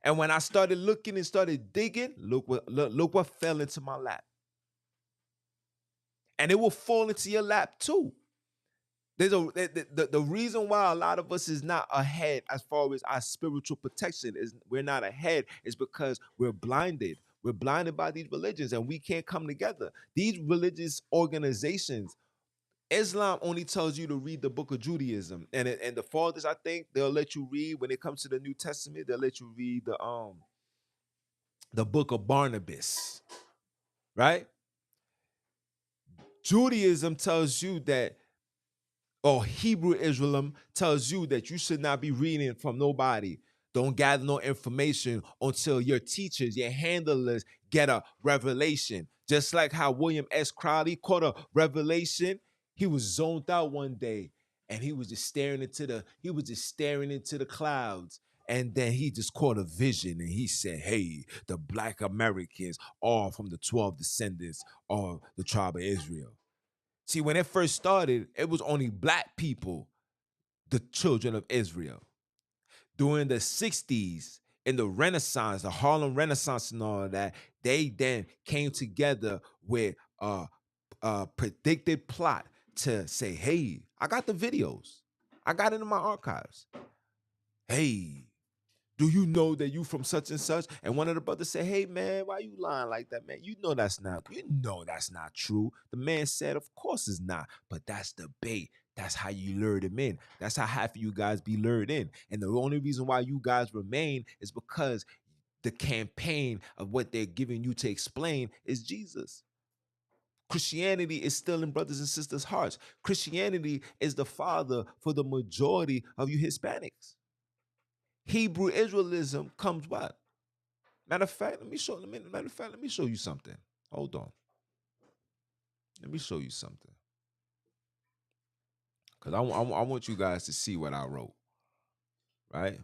And when I started looking and started digging, look what fell into my lap. And it will fall into your lap too. The reason why a lot of us is not ahead as far as our spiritual protection is we're not ahead is because we're blinded. We're blinded by these religions and we can't come together. These religious organizations Islam only tells you to read the book of Judaism, and the fathers, I think, they'll let you read when it comes to the New Testament. They'll let you read the book of Barnabas, right? Judaism tells you that, or Hebrew Israelism tells you that you should not be reading from nobody. Don't gather no information until your teachers, your handlers get a revelation. Just like how William S. Crowley caught a revelation. He was zoned out one day and he was just staring into the clouds. And then he just caught a vision and he said, hey, the Black Americans are from the 12 descendants of the tribe of Israel. See, when it first started, it was only black people, the children of Israel. During the 60s, in the Renaissance, the Harlem Renaissance and all of that, they then came together with a predicted plot to say, hey, I got the videos. I got it in my archives. Hey, do you know that you from such and such? And one of the brothers said, hey man, why you lying like that, man? You know that's not true. The man said, of course it's not, but that's the bait. That's how you lure them in. That's how half of you guys be lured in. And the only reason why you guys remain is because the campaign of what they're giving you to explain is Jesus. Christianity is still in brothers and sisters' hearts. Christianity is the father for the majority of you Hispanics. Hebrew Israelism comes what? Matter of fact, let me show you something. Hold on. Let me show you something. Because I want you guys to see what I wrote. Right?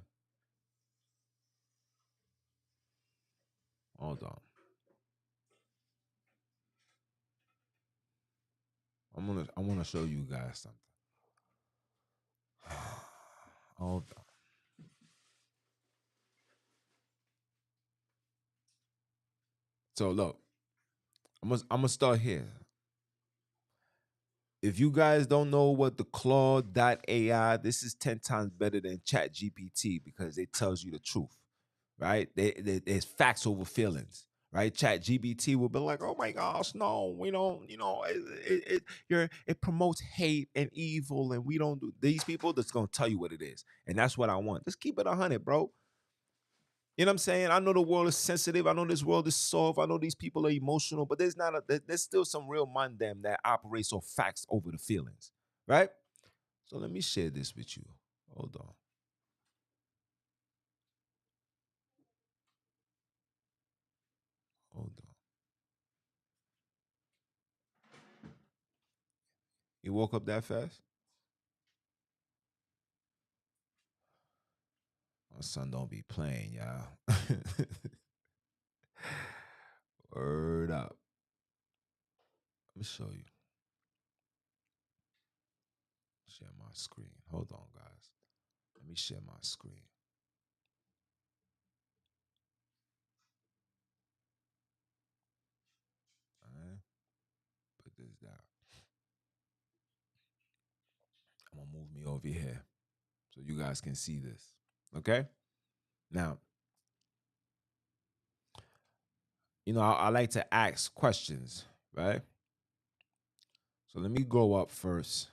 Hold on. I want to show you guys something. Hold on. So look, I'm gonna start here. If you guys don't know what the Claude.ai, this is 10 times better than Chat GPT because it tells you the truth, right? There's facts over feelings, right? Chat GPT will be like, oh my gosh, no, we don't, it promotes hate and evil, and we don't do these people that's gonna tell you what it is. And that's what I want. Just keep it 100, bro. You know what I'm saying? I know the world is sensitive. I know this world is soft. I know these people are emotional, but there's still some real mind them that operates on facts over the feelings, right? So let me share this with you. Hold on. Hold on. You woke up that fast? My son don't be playing, y'all. Word up. Let me show you. Share my screen. Hold on, guys. Let me share my screen. All right. Put this down. I'm gonna move me over here so you guys can see this. Okay? Now, I like to ask questions, right? So let me go up first,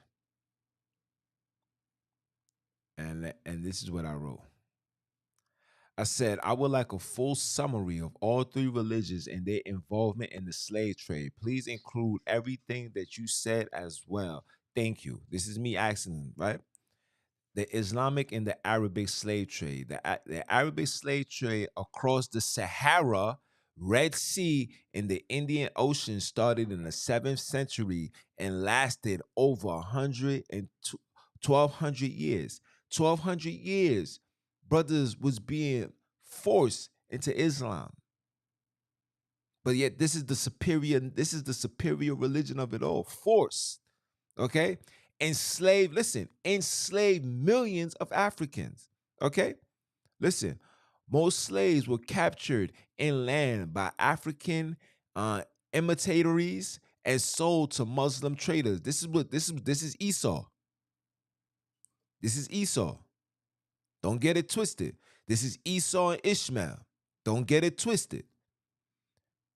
and this is what I wrote. I said, I would like a full summary of all three religions and their involvement in the slave trade. Please include everything that you said as well. Thank you. This is me asking, right? The Islamic and the Arabic slave trade. The Arabic slave trade across the Sahara, Red Sea, and the Indian Ocean started in the 7th century and lasted over 1,200 years. 1,200 years, brothers was being forced into Islam. But yet this is the superior religion of it all. Force. Okay? Enslaved millions of Africans. Okay? Listen, most slaves were captured inland by African imitators and sold to Muslim traders. This is Esau. This is Esau. Don't get it twisted. This is Esau and Ishmael. Don't get it twisted.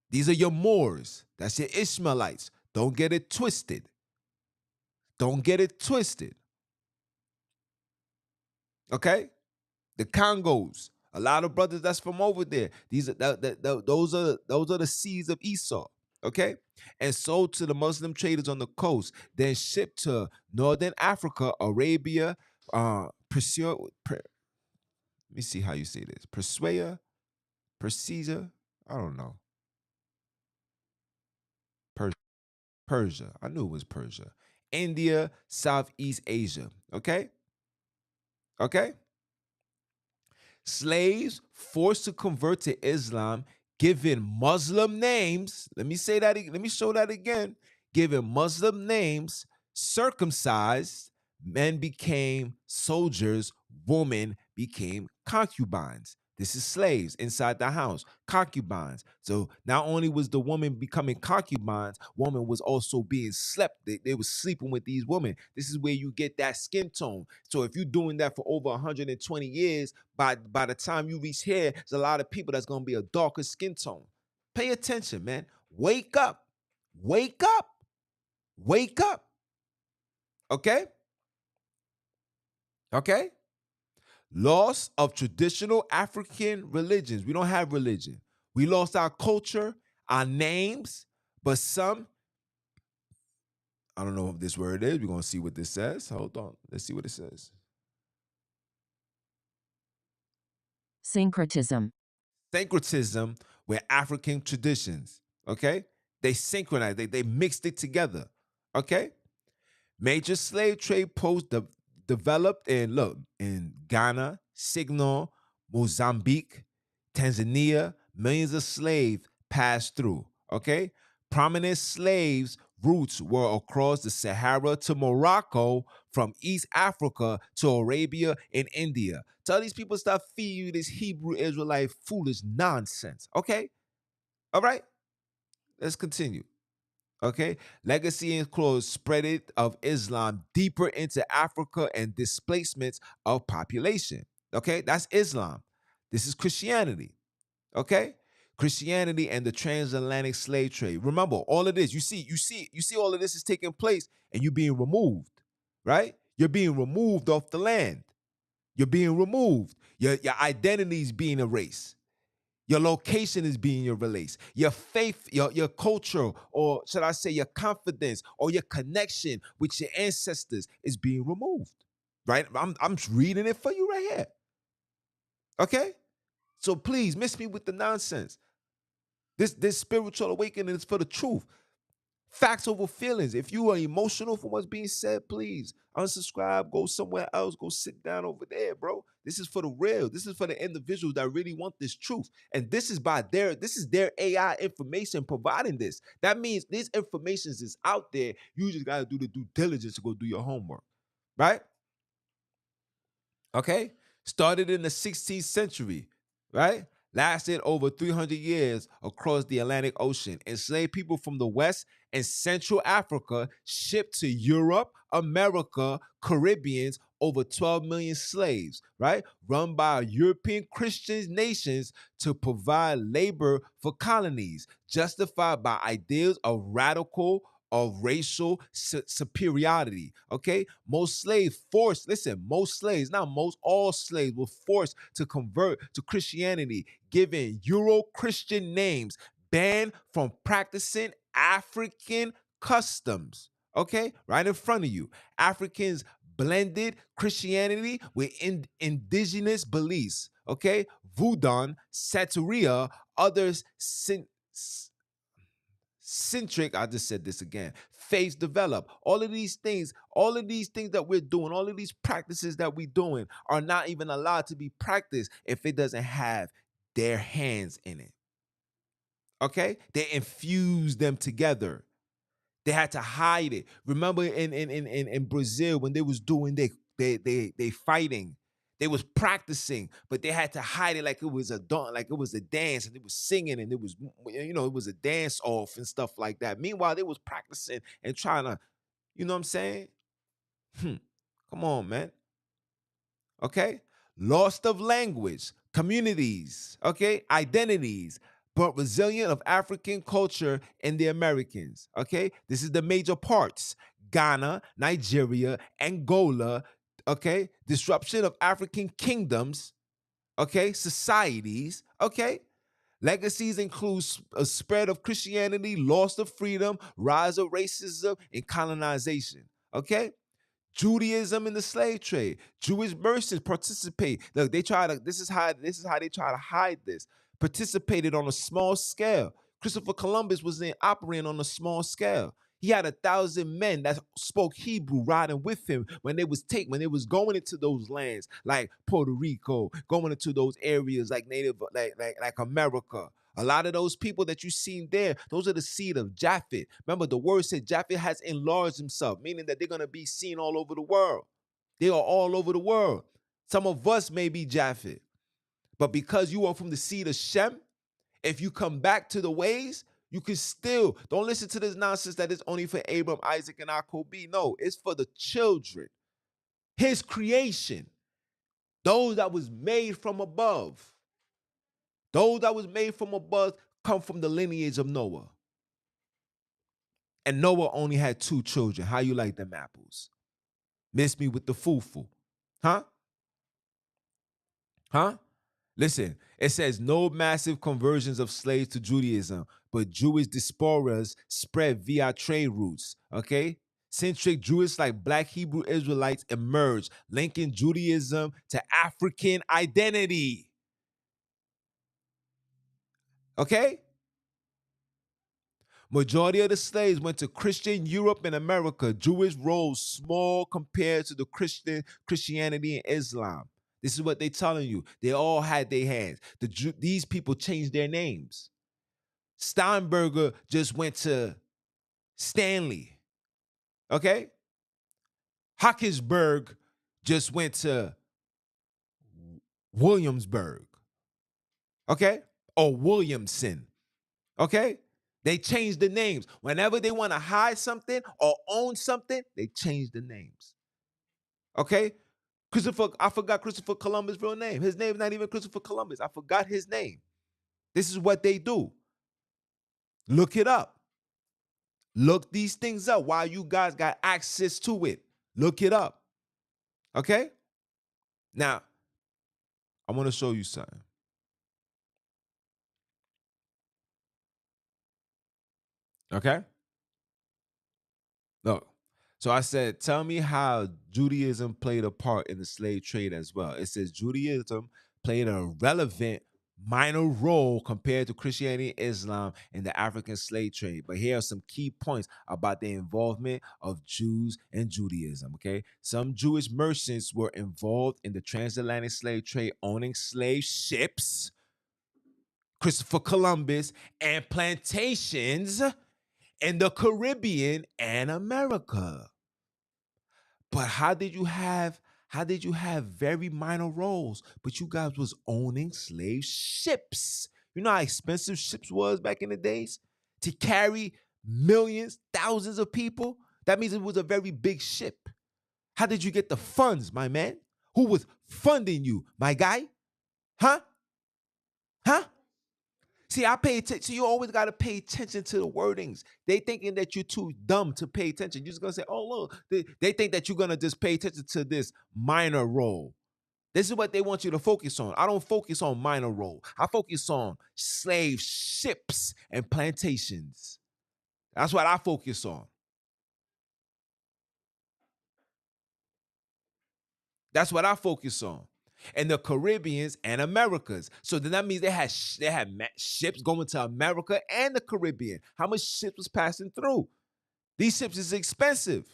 These are your Moors. That's your Ishmaelites. Don't get it twisted. Don't get it twisted. Okay? The Congos, a lot of brothers that's from over there. These are those are the seeds of Esau. Okay, and sold to the Muslim traders on the coast, then shipped to Northern Africa, Arabia, let me see how you say this. Persia, I don't know. Per- Persia. I knew it was Persia. India, Southeast Asia. Okay? Okay? Slaves forced to convert to Islam, given Muslim names. Let me say that. Let me show that again. Given Muslim names, circumcised, men became soldiers, women became concubines. This is slaves inside the house, concubines. So not only was the woman becoming concubines, woman was also being slept. They was sleeping with these women. This is where you get that skin tone. So if you're doing that for over 120 years, by the time you reach here, there's a lot of people that's gonna be a darker skin tone. Pay attention, man. Wake up. Wake up. Wake up. Okay? Okay? Loss of traditional African religions. We don't have religion. We lost our culture, our names, but some, I don't know if this word is. We're gonna see what this says. Hold on. Let's see what it says. Syncretism. Syncretism with African traditions. Okay? They synchronize, they mixed it together. Okay? Major slave trade posts developed in Ghana, Signal, Mozambique, Tanzania. Millions of slaves passed through. Okay, prominent slaves' routes were across the Sahara to Morocco, from East Africa to Arabia and India. Tell these people stop feeding you this Hebrew Israelite foolish nonsense. Okay, all right, let's continue. Okay, legacy includes spreading of Islam deeper into Africa and displacements of population. Okay, that's Islam. This is Christianity. Okay, Christianity and the transatlantic slave trade. Remember, all of this. You see, all of this is taking place, and you're being removed. Right? You're being removed off the land. You're being removed. Your identity is being erased. Your location is being your release. Your faith, your culture, or should I say your confidence or your connection with your ancestors is being removed. Right? I'm reading it for you right here. Okay? So please miss me with the nonsense. This spiritual awakening is for the truth. Facts over feelings. If you are emotional for what's being said, please unsubscribe, go somewhere else, go sit down over there, bro. This is for the real. This is for the individuals that really want this truth. And this is their AI information providing this. That means this information is out there. You just gotta do the due diligence to go do your homework. Right? Okay? Started in the 16th century, right? Lasted over 300 years across the Atlantic Ocean. Enslaved people from the West and Central Africa shipped to Europe, America, Caribbeans, over 12 million slaves, right? Run by European Christian nations to provide labor for colonies, justified by ideas of radical of racial superiority. Okay, most slaves forced. Listen, most slaves, not most, all slaves were forced to convert to Christianity, given Euro-Christian names, banned from practicing African customs. Okay, right in front of you, Africans blended Christianity with indigenous beliefs. Okay, Voodoo, Santeria, others centric, I just said this again, faiths develop. All of these things that we're doing, all of these practices that we're doing are not even allowed to be practiced if it doesn't have their hands in it. Okay? They infuse them together. They had to hide it. Remember in Brazil when they was doing they fighting, they was practicing, but they had to hide it like it was like it was a dance, and they was singing, and it was it was a dance off and stuff like that. Meanwhile, they was practicing and trying to, you know what I'm saying? Come on, man. Okay? Lost of language, communities, okay, identities, but resilient of African culture in the Americans. Okay, this is the major parts: Ghana, Nigeria, Angola. Okay, disruption of African kingdoms. Okay, societies. Okay, legacies include a spread of Christianity, loss of freedom, rise of racism, and colonization. Okay, Judaism and the slave trade. Jewish merchants participate. Look, they try to. This is how they try to hide this. Participated on a small scale. Christopher Columbus was in operating on a small scale. He had 1,000 men that spoke Hebrew riding with him when they was going into those lands like Puerto Rico, going into those areas like native like America. A lot of those people that you seen there, those are the seed of Japhet. Remember, the word said Japhet has enlarged himself, meaning that they're going to be seen all over the world. They are all over the world. Some of us may be Japhet, but because you are from the seed of Shem, if you come back to the ways, you can still, don't listen to this nonsense that it's only for Abram, Isaac, and Jacob. No, it's for the children, his creation, those that was made from above. Those that was made from above come from the lineage of Noah. And Noah only had 2 children. How you like them apples? Miss me with the fufu. Huh? Huh? Listen, it says no massive conversions of slaves to Judaism, but Jewish diasporas spread via trade routes. Okay? Centric Jewish like Black Hebrew Israelites emerged, linking Judaism to African identity. Okay? Majority of the slaves went to Christian Europe and America. Jewish rose small compared to the Christianity and Islam. This is what they're telling you. They all had their hands. These people changed their names. Steinberger just went to Stanley. Okay? Hawkinsburg just went to Williamsburg. Okay? Or Williamson. Okay? They change the names. Whenever they want to hide something or own something, they change the names. Okay? I forgot Christopher Columbus' real name. His name's not even Christopher Columbus. I forgot his name. This is what they do. Look it up. Look these things up while you guys got access to it. Look it up. Okay? Now, I want to show you something. Okay? Look. So I said, tell me how Judaism played a part in the slave trade as well. It says Judaism played a relevant minor role compared to Christianity and Islam in the African slave trade. But here are some key points about the involvement of Jews and Judaism. Okay. Some Jewish merchants were involved in the transatlantic slave trade, owning slave ships, Christopher Columbus, and plantations in the Caribbean and America. But how did you have very minor roles? But you guys was owning slave ships. You know how expensive ships was back in the days to carry millions, thousands of people? That means it was a very big ship. How did you get the funds, my man? Who was funding you, my guy? Huh? Huh? See, I pay attention. So you always got to pay attention to the wordings. They thinking that you're too dumb to pay attention. You're just gonna say, "Oh, look." They think that you're gonna just pay attention to this minor role. This is what they want you to focus on. I don't focus on minor role. I focus on slave ships and plantations. That's what I focus on. That's what I focus on. And the Caribbeans and Americas. So then that means they had ships going to America and the Caribbean. How much ships was passing through? These ships is expensive.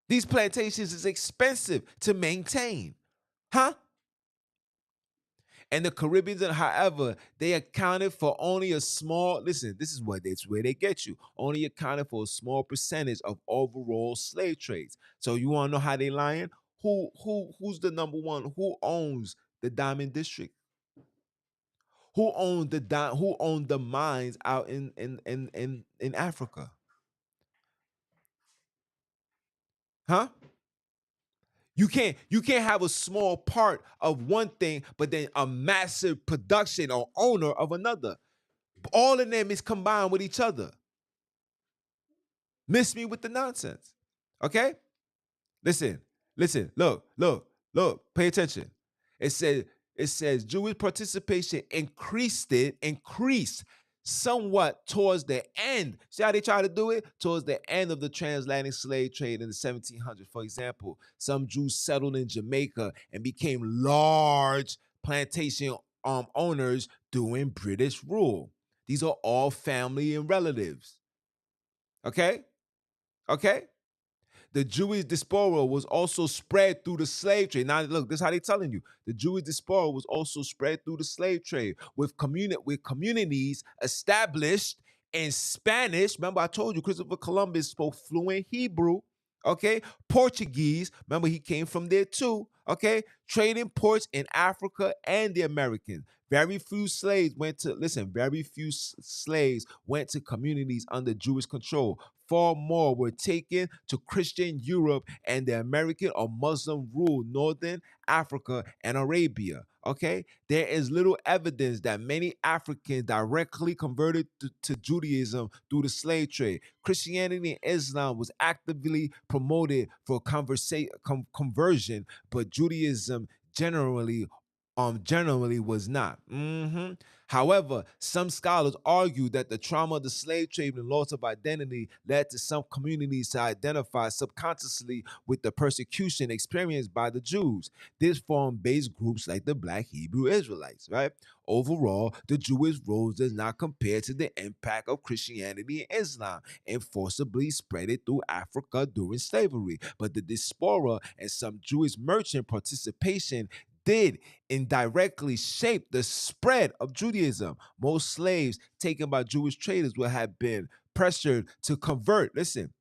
These plantations is expensive to maintain. Huh? And the Caribbeans, however, they accounted for only a small, listen, this is what it's where they get you. Only accounted for a small percentage of overall slave trades. So you want to know how they lying? Who's the number one? Who owns the Diamond District? Who owned the mines out in Africa? Huh? You can't have a small part of one thing, but then a massive production or owner of another. All of them is combined with each other. Miss me with the nonsense. Okay? Listen, look, pay attention. It says it says Jewish participation increased somewhat towards the end. See how they try to do it? Towards the end of the transatlantic slave trade in the 1700s. For example, some Jews settled in Jamaica and became large plantation owners during British rule. These are all family and relatives. Okay? Okay? The Jewish diaspora was also spread through the slave trade. Now, look, this is how they telling you. The Jewish diaspora was also spread through the slave trade with communities established in Spanish. Remember, I told you Christopher Columbus spoke fluent Hebrew. Okay, Portuguese. Remember, he came from there too. Okay, trading ports in Africa and the Americans. Very few slaves went to Very few slaves went to communities under Jewish control. Far more were taken to Christian Europe and the American or Muslim ruled Northern Africa and Arabia. Okay, there is little evidence that many Africans directly converted to Judaism through the slave trade. Christianity and Islam was actively promoted for conversion, but Judaism generally was not. However, some scholars argue that the trauma of the slave trade and loss of identity led to some communities to identify subconsciously with the persecution experienced by the Jews. This formed base groups like the Black Hebrew Israelites, right? Overall, the Jewish rose does not compare to the impact of Christianity and Islam and forcibly spread it through Africa during slavery. But the diaspora and some Jewish merchant participation did indirectly shape the spread of Judaism. Most slaves taken by Jewish traders would have been pressured to convert. Listen,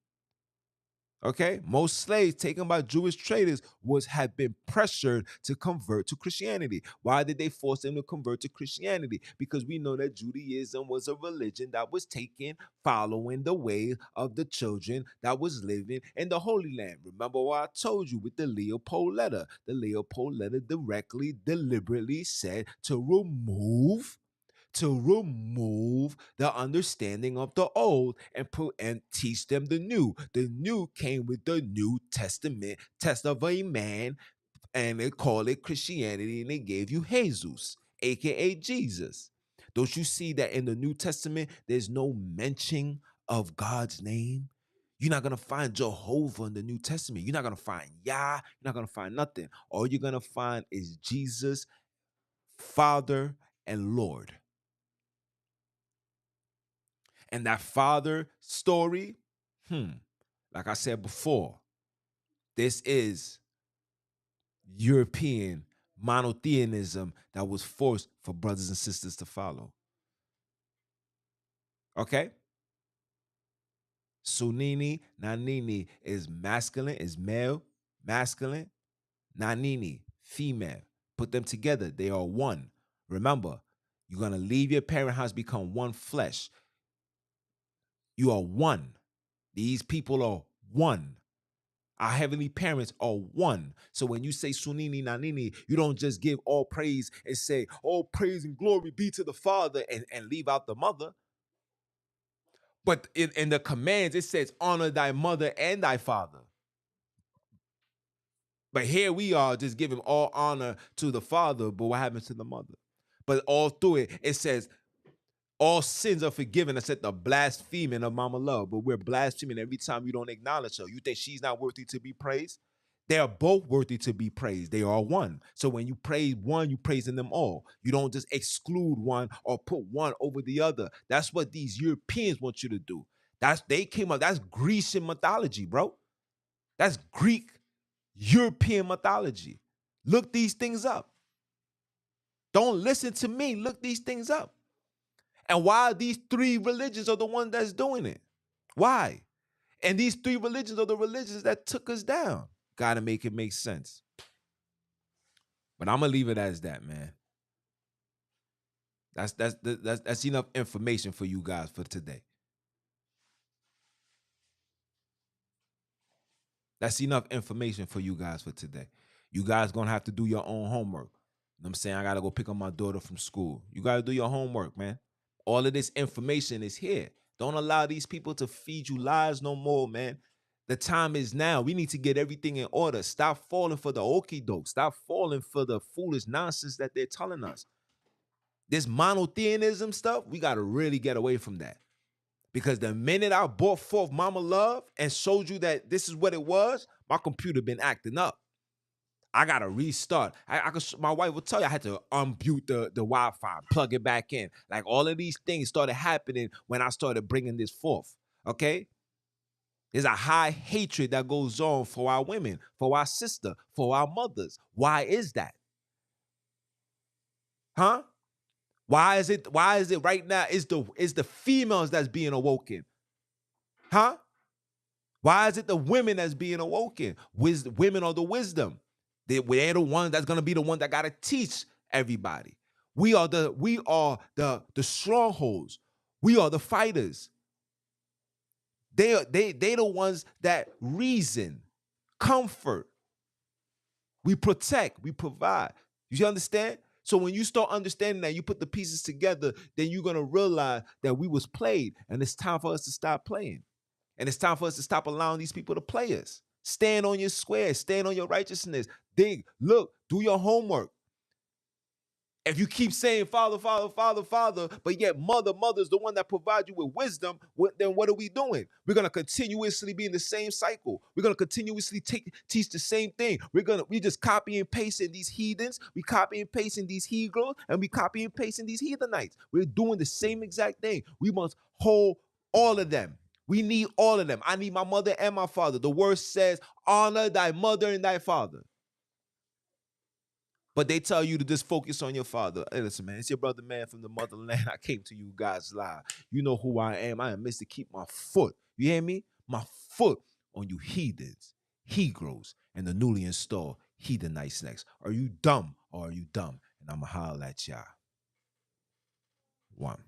okay, most slaves taken by Jewish traders was had been pressured to convert to Christianity. Why did they force them to convert to Christianity? Because we know that Judaism was a religion that was taken following the way of the children that was living in the Holy Land. Remember what I told you with the Leopold letter. The Leopold letter deliberately said to remove the understanding of the old and teach them the new. The new came with the New Testament, test of a man, and they call it Christianity, and they gave you Jesus, aka Jesus. Don't you see that in the New Testament there's no mention of God's name? You're not gonna find Jehovah in the New Testament. You're not gonna find Yah. You're not gonna find nothing. All you're gonna find is Jesus, Father, and Lord. And that father story, like I said before, this is European monotheism that was forced for brothers and sisters to follow. Okay? Sonini, Nanini is masculine, is male, masculine. Nanini, female. Put them together, they are one. Remember, you're going to leave your parent house, become one flesh. You are one. These people are one. Our heavenly parents are one. So when you say Sunini Nanini, you don't just give all praise and say, all praise and glory be to the Father and leave out the mother. But in the commands, it says, honor thy mother and thy father. But here we are just giving all honor to the father, but what happens to the mother? But all through it, it says, all sins are forgiven except the blaspheming of Mama Love. But we're blaspheming every time you don't acknowledge her. You think she's not worthy to be praised? They are both worthy to be praised. They are one. So when you praise one, you praising them all. You don't just exclude one or put one over the other. That's what these Europeans want you to do. That's Grecian mythology, bro. That's Greek European mythology. Look these things up. Don't listen to me. Look these things up. And why these three religions are the ones that's doing it? Why? And these three religions are the religions that took us down. Gotta make it make sense. But I'm gonna leave it as that, man. That's enough information for you guys for today. That's enough information for you guys for today. You guys gonna have to do your own homework. You know what I'm saying? I gotta go pick up my daughter from school. You gotta do your homework, man. All of this information is here. Don't allow these people to feed you lies no more, man. The time is now. We need to get everything in order. Stop falling for the okie doke. Stop falling for the foolish nonsense that they're telling us. This monotheism stuff, we gotta really get away from that. Because the minute I brought forth Mama Love and showed you that this is what it was, my computer been acting up. I gotta restart. My wife will tell you I had to unmute the Wi-Fi, plug it back in. Like all of these things started happening when I started bringing this forth. Okay, there's a high hatred that goes on for our women, for our sister, for our mothers. Why is that? Huh? Why is it right now? Is the females that's being awoken? Huh? Why is it the women that's being awoken? Women are the wisdom. They're the ones that's gonna be the one that gotta teach everybody. We are the strongholds. We are the fighters. They the ones that reason, comfort. We protect, we provide. You understand? So when you start understanding that, you put the pieces together, then you're gonna realize that we was played, and it's time for us to stop playing. And it's time for us to stop allowing these people to play us. Stand on your square, stand on your righteousness. Dig, look, do your homework. If you keep saying Father, Father, Father, Father, but yet Mother's the one that provides you with wisdom, then what are we doing? We're gonna continuously be in the same cycle. We're gonna continuously teach the same thing. We just copy and pasting these heathens, we copy and pasting these Hebrews, and we copy and pasting these heathenites. We're doing the same exact thing. We must hold all of them. We need all of them. I need my mother and my father. The word says, honor thy mother and thy father. But they tell you to just focus on your father. Hey, listen, man, it's your brother, man, from the motherland. I came to you guys live. You know who I am. I am Mr. Keep my foot. You hear me? My foot on you heathens, Hebrews, and the newly installed heathenites next. Are you dumb or are you dumb? And I'm going to holler at y'all. One.